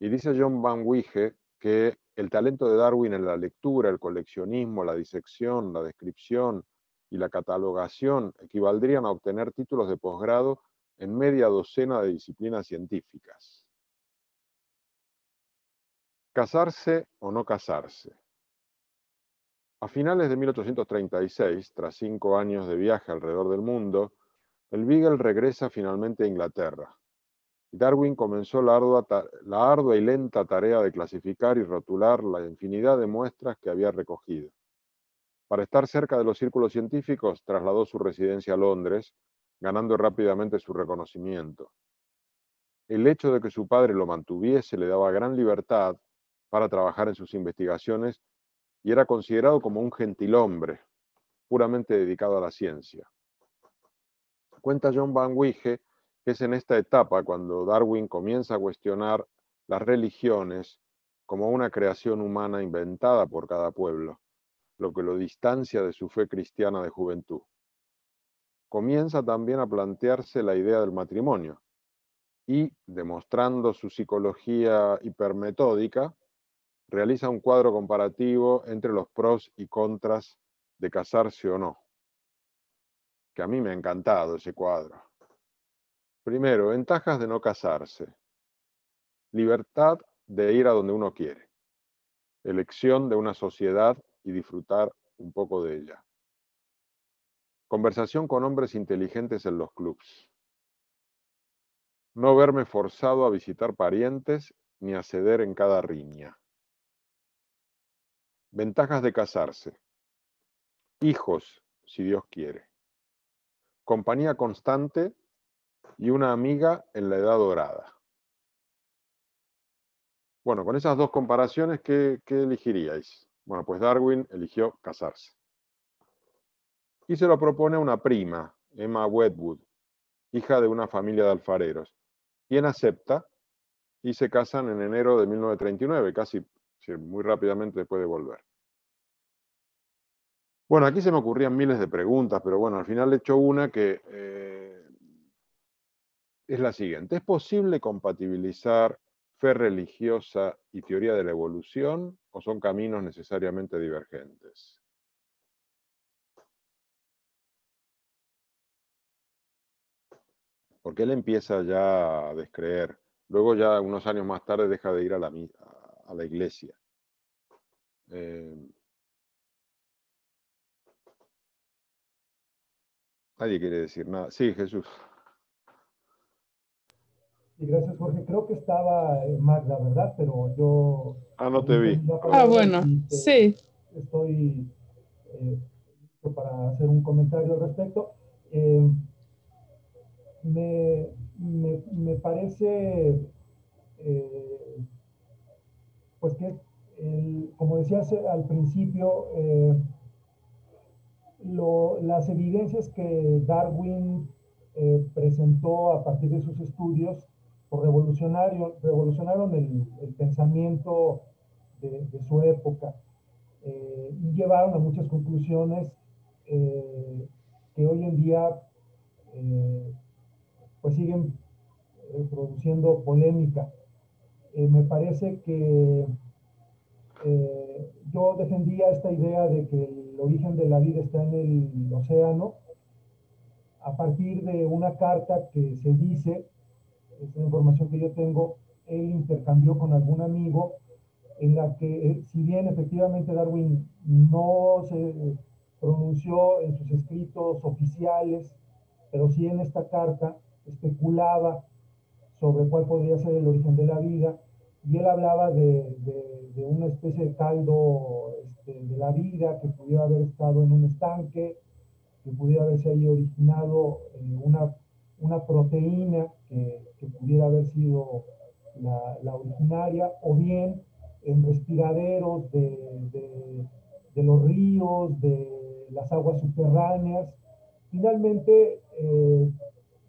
Y dice John Vanwege que el talento de Darwin en la lectura, el coleccionismo, la disección, la descripción y la catalogación equivaldrían a obtener títulos de posgrado en media docena de disciplinas científicas. ¿Casarse o no casarse? A finales de 1836, tras 5 años de viaje alrededor del mundo, el Beagle regresa finalmente a Inglaterra. Y Darwin comenzó la ardua y lenta tarea de clasificar y rotular la infinidad de muestras que había recogido. Para estar cerca de los círculos científicos, trasladó su residencia a Londres, ganando rápidamente su reconocimiento. El hecho de que su padre lo mantuviese le daba gran libertad para trabajar en sus investigaciones y era considerado como un gentilhombre, puramente dedicado a la ciencia. Cuenta John Vanwege que es en esta etapa cuando Darwin comienza a cuestionar las religiones como una creación humana inventada por cada pueblo, lo que lo distancia de su fe cristiana de juventud. Comienza también a plantearse la idea del matrimonio y, demostrando su psicología hipermetódica, realiza un cuadro comparativo entre los pros y contras de casarse o no, que a mí me ha encantado ese cuadro. Primero, ventajas de no casarse. Libertad de ir a donde uno quiere. Elección de una sociedad y disfrutar un poco de ella. Conversación con hombres inteligentes en los clubs. No verme forzado a visitar parientes ni a ceder en cada riña. Ventajas de casarse. Hijos, si Dios quiere. Compañía constante y una amiga en la edad dorada. Bueno, con esas dos comparaciones, ¿qué elegiríais? Bueno, pues Darwin eligió casarse. Y se lo propone a una prima, Emma Wedgwood, hija de una familia de alfareros, quien acepta y se casan en enero de 1939, casi muy rápidamente después de volver. Bueno, aquí se me ocurrían miles de preguntas, pero bueno, al final he hecho una que es la siguiente. ¿Es posible compatibilizar fe religiosa y teoría de la evolución o son caminos necesariamente divergentes? Porque él empieza ya a descreer. Luego ya unos años más tarde deja de ir a la iglesia. Nadie quiere decir nada. Sí, Jesús.
Y gracias, Jorge. Creo que estaba Magda, ¿verdad? Pero yo...
no te vi.
Bueno, sí.
Estoy listo para hacer un comentario al respecto. Me parece, pues que, como decías al principio, las evidencias que Darwin presentó a partir de sus estudios pues revolucionaron el pensamiento de su época y llevaron a muchas conclusiones que hoy en día pues siguen produciendo polémica. Me parece que yo defendía esta idea de que el origen de la vida está en el océano a partir de una carta que se dice, es la información que yo tengo, él intercambió con algún amigo en la que, si bien efectivamente Darwin no se pronunció en sus escritos oficiales, pero sí en esta carta especulaba sobre cuál podría ser el origen de la vida y él hablaba de una especie de caldo de la vida que pudiera haber estado en un estanque, que pudiera haberse ahí originado una proteína que pudiera haber sido la originaria, o bien en respiraderos de los ríos, de las aguas subterráneas. Finalmente,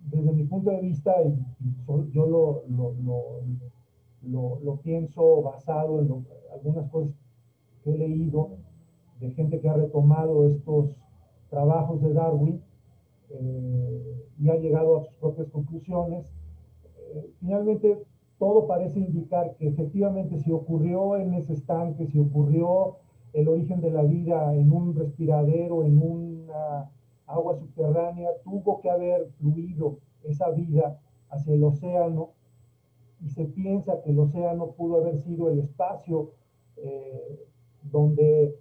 desde mi punto de vista, y yo lo pienso basado en algunas cosas que he leído de gente que ha retomado estos trabajos de Darwin y ha llegado a sus propias conclusiones. Finalmente, todo parece indicar que efectivamente si ocurrió en ese estanque, si ocurrió el origen de la vida en un respiradero, en una agua subterránea, tuvo que haber fluido esa vida hacia el océano, y se piensa que el océano pudo haber sido el espacio donde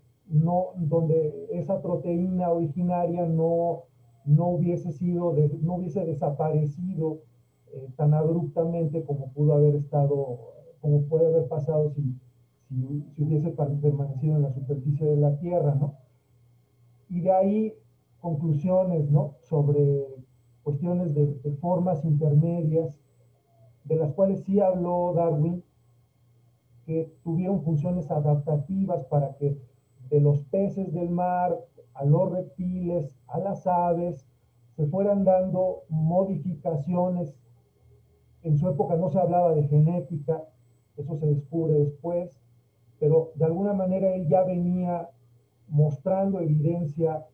esa proteína originaria no hubiese desaparecido tan abruptamente como pudo haber estado, como puede haber pasado si hubiese permanecido en la superficie de la Tierra, ¿no? Y de ahí conclusiones, ¿no?, sobre cuestiones de formas intermedias, de las cuales sí habló Darwin, que tuvieron funciones adaptativas para que de los peces del mar a los reptiles, a las aves, se fueran dando modificaciones. En su época no se hablaba de genética, eso se descubre después, pero de alguna manera él ya venía mostrando evidencia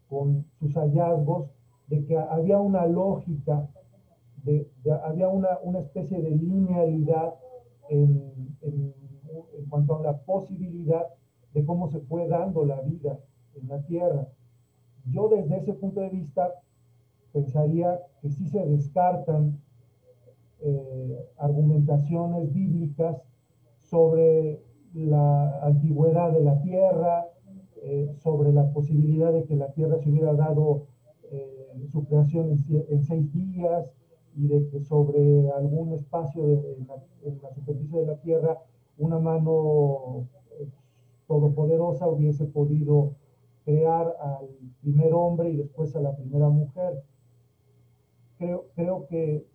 con sus hallazgos de que había una lógica, había una especie de linealidad en cuanto a la posibilidad de cómo se fue dando la vida en la Tierra. Yo desde ese punto de vista pensaría que sí se descartan argumentaciones bíblicas sobre la antigüedad de la Tierra, sobre la posibilidad de que la Tierra se hubiera dado su creación en 6 días, y de que sobre algún espacio en la superficie de la Tierra una mano todopoderosa hubiese podido crear al primer hombre y después a la primera mujer. Creo que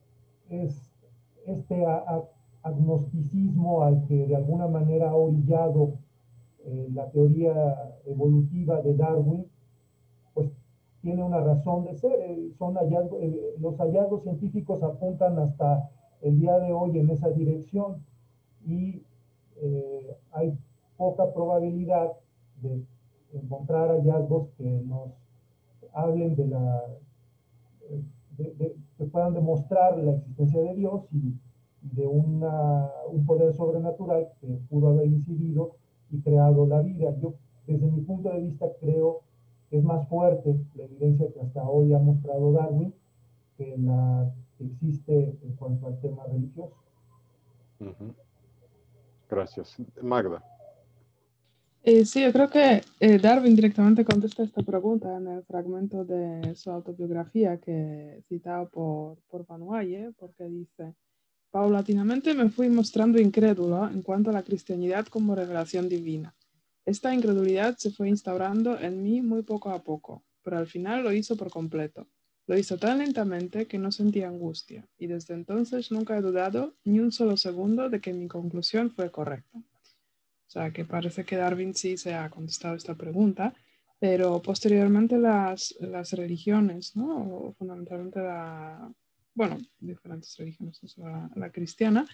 es este agnosticismo al que de alguna manera ha orillado la teoría evolutiva de Darwin, pues tiene una razón de ser. Los hallazgos científicos apuntan hasta el día de hoy en esa dirección, y hay poca probabilidad de encontrar hallazgos que nos hablen que puedan demostrar la existencia de Dios y de un poder sobrenatural que pudo haber incidido y creado la vida. Yo, desde mi punto de vista, creo que es más fuerte la evidencia que hasta hoy ha mostrado Darwin que la que existe en cuanto al tema religioso.
Gracias. Magda.
Sí, yo creo que Darwin directamente contesta esta pregunta en el fragmento de su autobiografía que he citado por Vanuaye, porque dice: paulatinamente me fui mostrando incrédulo en cuanto a la cristianidad como revelación divina. Esta incredulidad se fue instaurando en mí muy poco a poco, pero al final lo hizo por completo. Lo hizo tan lentamente que no sentía angustia, y desde entonces nunca he dudado ni un solo segundo de que mi conclusión fue correcta. O sea, que parece que Darwin sí se ha contestado esta pregunta, pero posteriormente las religiones, ¿no? O fundamentalmente diferentes religiones, o sea, la cristiana,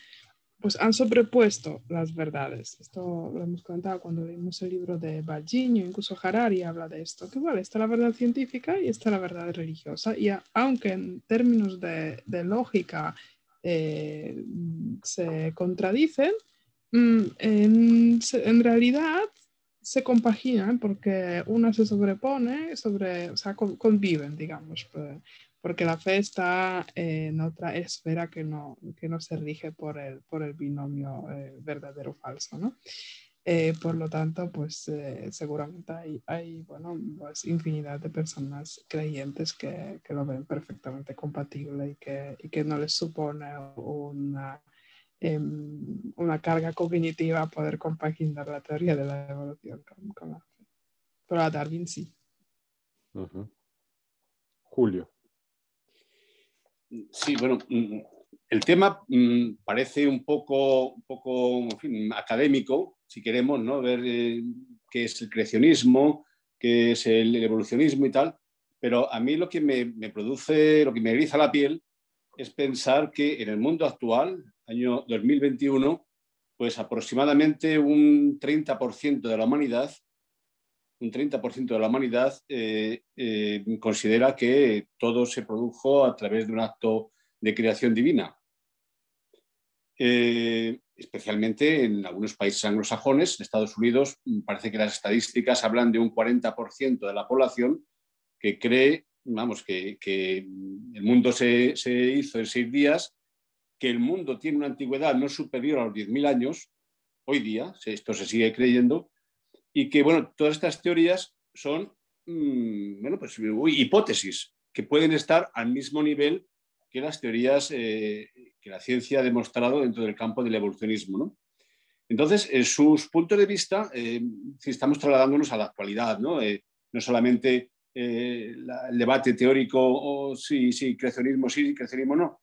pues han sobrepuesto las verdades. Esto lo hemos comentado cuando leímos el libro de Balginho, incluso Harari habla de esto, que vale, está la verdad científica y está la verdad religiosa, y aunque en términos de lógica se contradicen, en realidad se compaginan porque una se sobrepone, o sea, conviven, digamos, porque la fe está en otra esfera que no se rige por el binomio verdadero-falso, ¿no? Por lo tanto, pues seguramente hay bueno, pues, infinidad de personas creyentes que lo ven perfectamente compatible y que no les supone una una carga cognitiva poder compaginar la teoría de la evolución con la fe. Pero a Darwin sí.
Julio.
Sí, bueno, el tema parece un poco en fin, académico, si queremos, ¿no? Ver qué es el creacionismo, qué es el evolucionismo y tal, pero a mí lo que me produce, lo que me eriza la piel es pensar que en el mundo actual, año 2021, pues aproximadamente un 30% de la humanidad, considera que todo se produjo a través de un acto de creación divina. Especialmente en algunos países anglosajones, en Estados Unidos, parece que las estadísticas hablan de un 40% de la población que cree, vamos, que el mundo se hizo en 6 días, que el mundo tiene una antigüedad no superior a los 10.000 años, hoy día, esto se sigue creyendo, y que, bueno, todas estas teorías son, bueno, pues hipótesis que pueden estar al mismo nivel que las teorías que la ciencia ha demostrado dentro del campo del evolucionismo, ¿no? Entonces, sus puntos de vista, si estamos trasladándonos a la actualidad, ¿no? No solamente el debate teórico o si creacionismo sí, creacionismo no,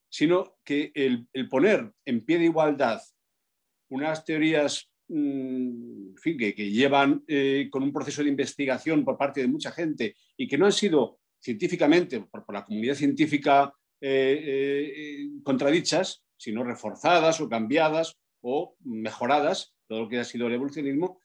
sino que el poner en pie de igualdad unas teorías en fin, que llevan con un proceso de investigación por parte de mucha gente y que no han sido científicamente, por la comunidad científica, contradichas, sino reforzadas o cambiadas o mejoradas, todo lo que ha sido el evolucionismo,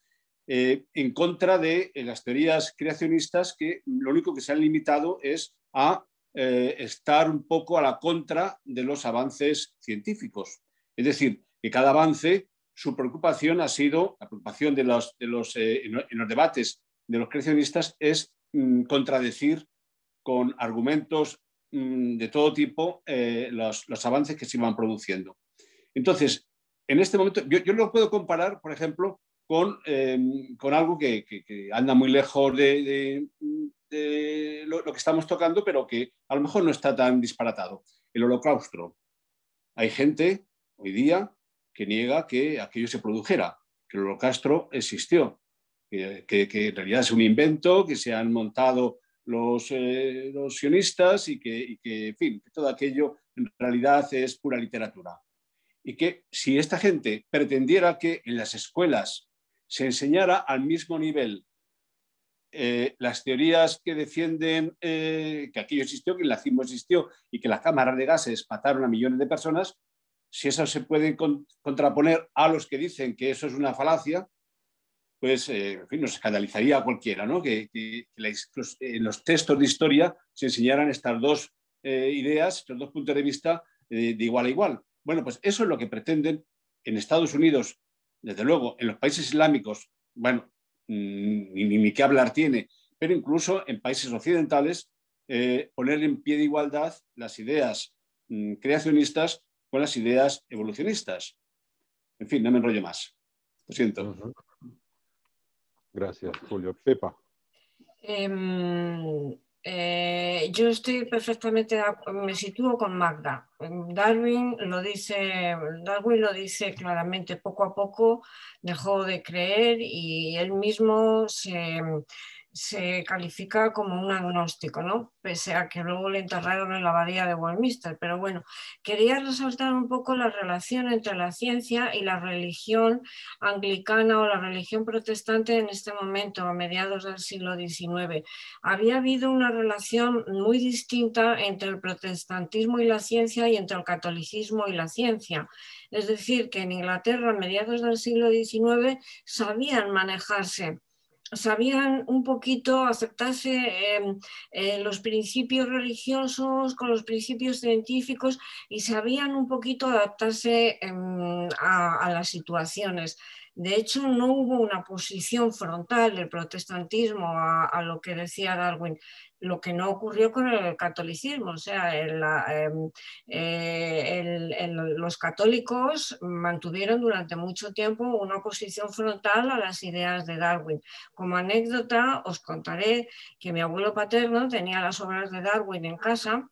en contra de las teorías creacionistas que lo único que se han limitado es a estar un poco a la contra de los avances científicos. Es decir, que cada avance, su preocupación ha sido, la preocupación en los debates de los creacionistas es contradecir con argumentos de todo tipo los avances que se iban produciendo. Entonces, en este momento, yo lo puedo comparar, por ejemplo, con algo que anda muy lejos de lo que estamos tocando, pero que a lo mejor no está tan disparatado. El Holocausto. Hay gente hoy día que niega que aquello se produjera, que el Holocausto existió, que en realidad es un invento, que se han montado los sionistas y que, en fin, que todo aquello en realidad es pura literatura. Y que si esta gente pretendiera que en las escuelas se enseñara al mismo nivel las teorías que defienden que aquello existió, que el nazismo existió y que las cámaras de gases mataron a millones de personas, si eso se puede contraponer a los que dicen que eso es una falacia, pues en fin, nos escandalizaría a cualquiera, ¿no? Que en los textos de historia se enseñaran estas dos ideas, estos dos puntos de vista de igual a igual. Bueno, pues eso es lo que pretenden en Estados Unidos, desde luego, en los países islámicos, bueno, ni qué hablar tiene, pero incluso en países occidentales, poner en pie de igualdad las ideas creacionistas con las ideas evolucionistas. En fin, no me enrollo más. Lo siento.
Gracias, Julio. Pepa.
Yo estoy perfectamente, me sitúo con Magda. Darwin lo dice claramente, poco a poco dejó de creer y él mismo se califica como un agnóstico, ¿no? Pese a que luego le enterraron en la abadía de Westminster. Pero bueno, quería resaltar un poco la relación entre la ciencia y la religión anglicana o la religión protestante en este momento, a mediados del siglo XIX. Había habido una relación muy distinta entre el protestantismo y la ciencia y entre el catolicismo y la ciencia. Es decir, que en Inglaterra, a mediados del siglo XIX, sabían manejarse, sabían un poquito aceptarse los principios religiosos con los principios científicos y sabían un poquito adaptarse a las situaciones. De hecho, no hubo una posición frontal del protestantismo a lo que decía Darwin, lo que no ocurrió con el catolicismo. O sea, los católicos mantuvieron durante mucho tiempo una oposición frontal a las ideas de Darwin. Como anécdota, os contaré que mi abuelo paterno tenía las obras de Darwin en casa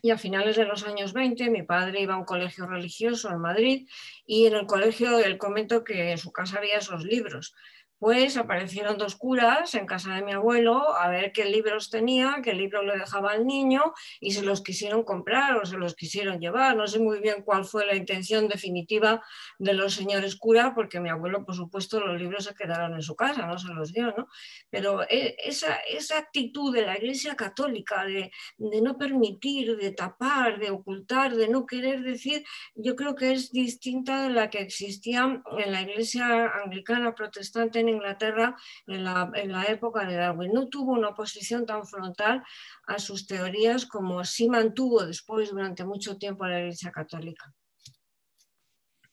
Y a finales de los años 20 mi padre iba a un colegio religioso en Madrid y en el colegio él comentó que en su casa había esos libros. Pues aparecieron dos curas en casa de mi abuelo a ver qué libros tenía, qué libro le dejaba al niño y se los quisieron comprar o se los quisieron llevar. No sé muy bien cuál fue la intención definitiva de los señores curas, porque mi abuelo, por supuesto, los libros se quedaron en su casa, no se los dio, ¿no? Pero esa actitud de la Iglesia Católica de no permitir, de tapar, de ocultar, de no querer decir, yo creo que es distinta de la que existía en la Iglesia anglicana protestante en Inglaterra en la época de Darwin. No tuvo una oposición tan frontal a sus teorías como sí mantuvo después durante mucho tiempo la Iglesia Católica.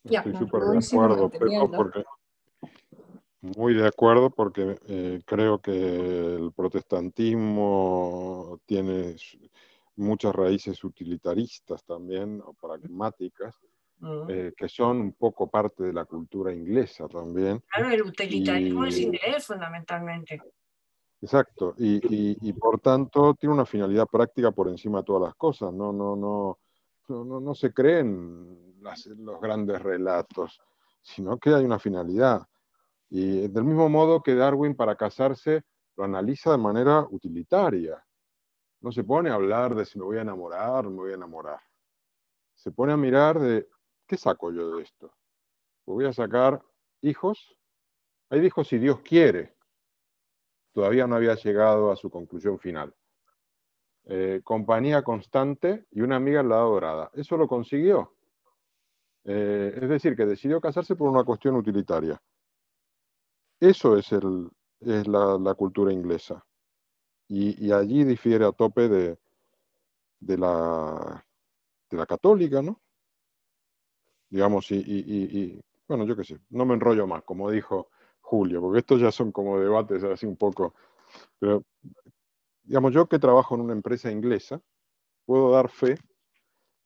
Estoy súper de acuerdo, Pepo, porque muy de acuerdo, porque creo que el protestantismo tiene muchas raíces utilitaristas también, o pragmáticas, que son un poco parte de la cultura inglesa también.
Claro, el utilitarismo es inglés fundamentalmente.
Exacto, y por tanto tiene una finalidad práctica por encima de todas las cosas. No se creen los grandes relatos, sino que hay una finalidad. Y del mismo modo que Darwin para casarse lo analiza de manera utilitaria. No se pone a hablar de si me voy a enamorar o no me voy a enamorar. Se pone a mirar de, ¿qué saco yo de esto? Voy a sacar hijos. Ahí dijo si Dios quiere. Todavía no había llegado a su conclusión final. Compañía constante y una amiga en la edad dorada. Eso lo consiguió. Es decir, que decidió casarse por una cuestión utilitaria. Eso es la cultura inglesa. Y allí difiere a tope de la católica, ¿no? Digamos, bueno, yo qué sé, no me enrollo más, como dijo Julio, porque estos ya son como debates así un poco. Pero, digamos, yo que trabajo en una empresa inglesa, puedo dar fe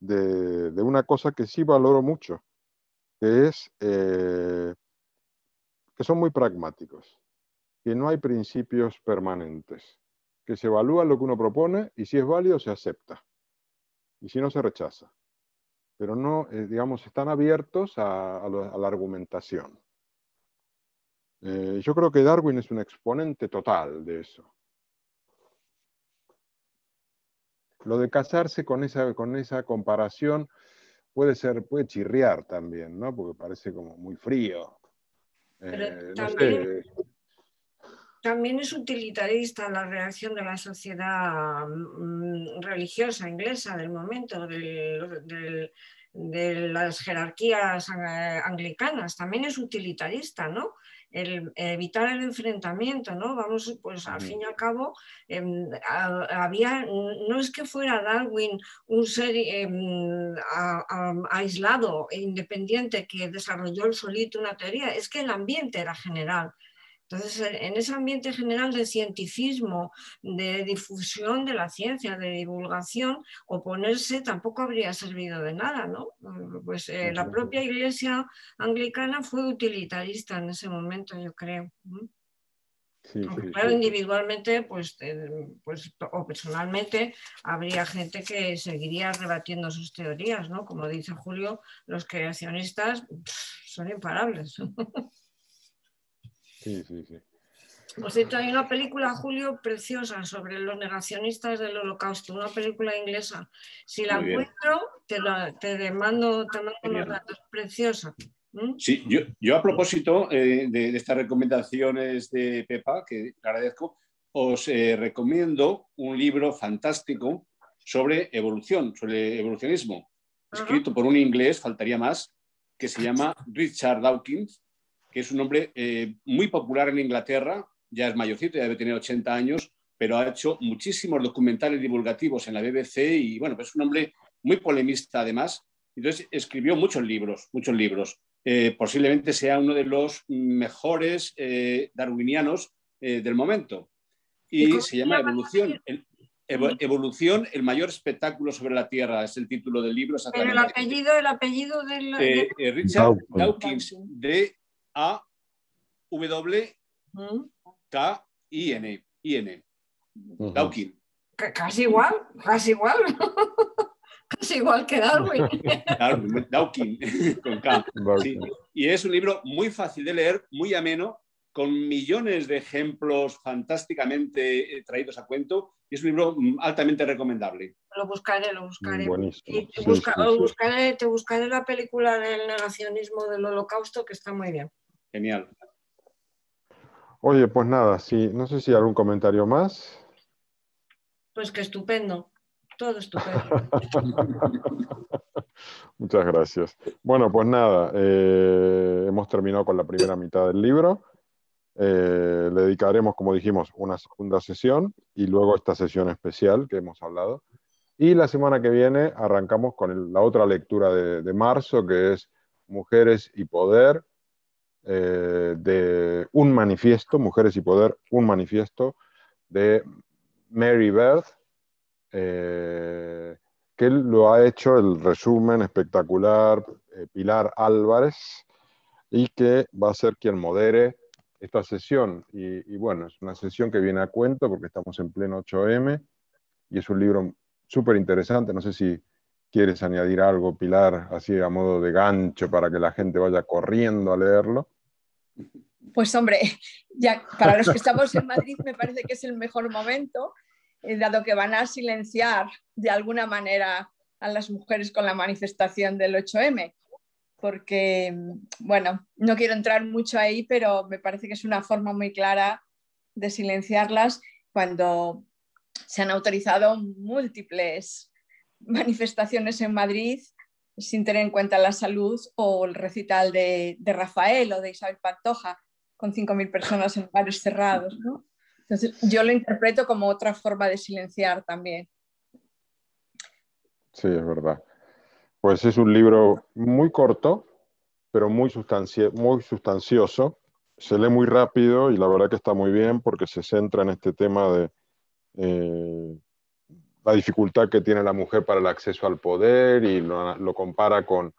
de una cosa que sí valoro mucho, que es que son muy pragmáticos, que no hay principios permanentes, que se evalúa lo que uno propone y si es válido se acepta, y si no se rechaza. Pero no, digamos, están abiertos a la argumentación. Yo creo que Darwin es un exponente total de eso. Lo de casarse con esa comparación puede chirriar también, ¿no? Porque parece como muy frío.
Pero
No sé.
También es utilitarista la reacción de la sociedad religiosa inglesa del momento, de las jerarquías anglicanas. También es utilitarista, ¿no? El evitar el enfrentamiento, ¿no? Vamos, pues al fin y al cabo, no es que fuera Darwin un ser aislado e independiente que desarrolló el solito una teoría, es que el ambiente era general. Entonces, en ese ambiente general de cientificismo, de difusión de la ciencia, de divulgación, oponerse tampoco habría servido de nada, ¿no? Pues la propia Iglesia anglicana fue utilitarista en ese momento, yo creo. Aunque, claro, individualmente pues, o personalmente habría gente que seguiría rebatiendo sus teorías, ¿no? Como dice Julio, los creacionistas son imparables.
Sí.
Por cierto, hay una película, Julio, preciosa sobre los negacionistas del Holocausto, una película inglesa. Si la encuentro, te mando unos datos, preciosa.
Sí, yo a propósito de estas recomendaciones de Pepa, que le agradezco, os recomiendo un libro fantástico sobre evolución, sobre evolucionismo, escrito por un inglés, faltaría más, que se llama Richard Dawkins, que es un hombre muy popular en Inglaterra, ya es mayorcito, ya debe tener 80 años, pero ha hecho muchísimos documentales divulgativos en la BBC y, bueno, pues es un hombre muy polemista además. Entonces escribió muchos libros. Posiblemente sea uno de los mejores darwinianos del momento. Y se llama Evolución. Evolución, el mayor espectáculo sobre la Tierra, es el título del libro.
Pero el apellido del...
Richard Dawkins, D-A-W-K-I-N. Dawkins.
Casi igual. Es igual que Darwin.
Dawkins, con K. Sí. Y es un libro muy fácil de leer, muy ameno, con millones de ejemplos fantásticamente traídos a cuento. Y es un libro altamente recomendable.
Lo buscaré.
Buenísimo.
Y te buscaré la película del negacionismo del Holocausto, que está muy bien.
Genial.
Oye, pues nada, sí, no sé si hay algún comentario más.
Pues que estupendo. Todo estupendo.
Muchas gracias. Bueno, pues nada, hemos terminado con la primera mitad del libro. Le dedicaremos, como dijimos, una segunda sesión y luego esta sesión especial que hemos hablado. Y la semana que viene arrancamos con la otra lectura de marzo, que es Mujeres y Poder, de un manifiesto, Mujeres y Poder, un manifiesto de Mary Bird, que lo ha hecho el resumen espectacular Pilar Álvarez, y que va a ser quien modere esta sesión. Y bueno, es una sesión que viene a cuento porque estamos en pleno 8M y es un libro súper interesante. No sé si quieres añadir algo, Pilar, así a modo de gancho para que la gente vaya corriendo a leerlo.
Pues hombre, ya para los que estamos en Madrid me parece que es el mejor momento, dado que van a silenciar de alguna manera a las mujeres con la manifestación del 8M, porque, bueno, no quiero entrar mucho ahí, pero me parece que es una forma muy clara de silenciarlas cuando se han autorizado múltiples manifestaciones en Madrid sin tener en cuenta la salud, o el recital de Rafael o de Isabel Pantoja con 5.000 personas en bares cerrados, ¿no? Entonces, yo lo interpreto como otra forma de silenciar también.
Sí, es verdad. Pues es un libro muy corto, pero muy sustancioso. Se lee muy rápido y la verdad que está muy bien porque se centra en este tema de la dificultad que tiene la mujer para el acceso al poder y lo compara con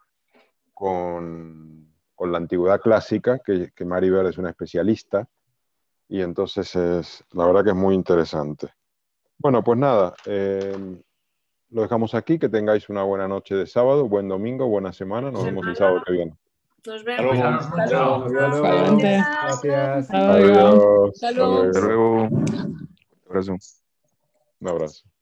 la antigüedad clásica, que Mary Bird es una especialista. Y entonces la verdad que es muy interesante. Bueno, pues nada, lo dejamos aquí, que tengáis una buena noche de sábado, buen domingo, buena semana, nos vemos el sábado que viene.
Nos vemos.
Hasta luego.
Gracias.
Adiós.
Hasta luego.
Hasta luego. Un abrazo.
Un abrazo.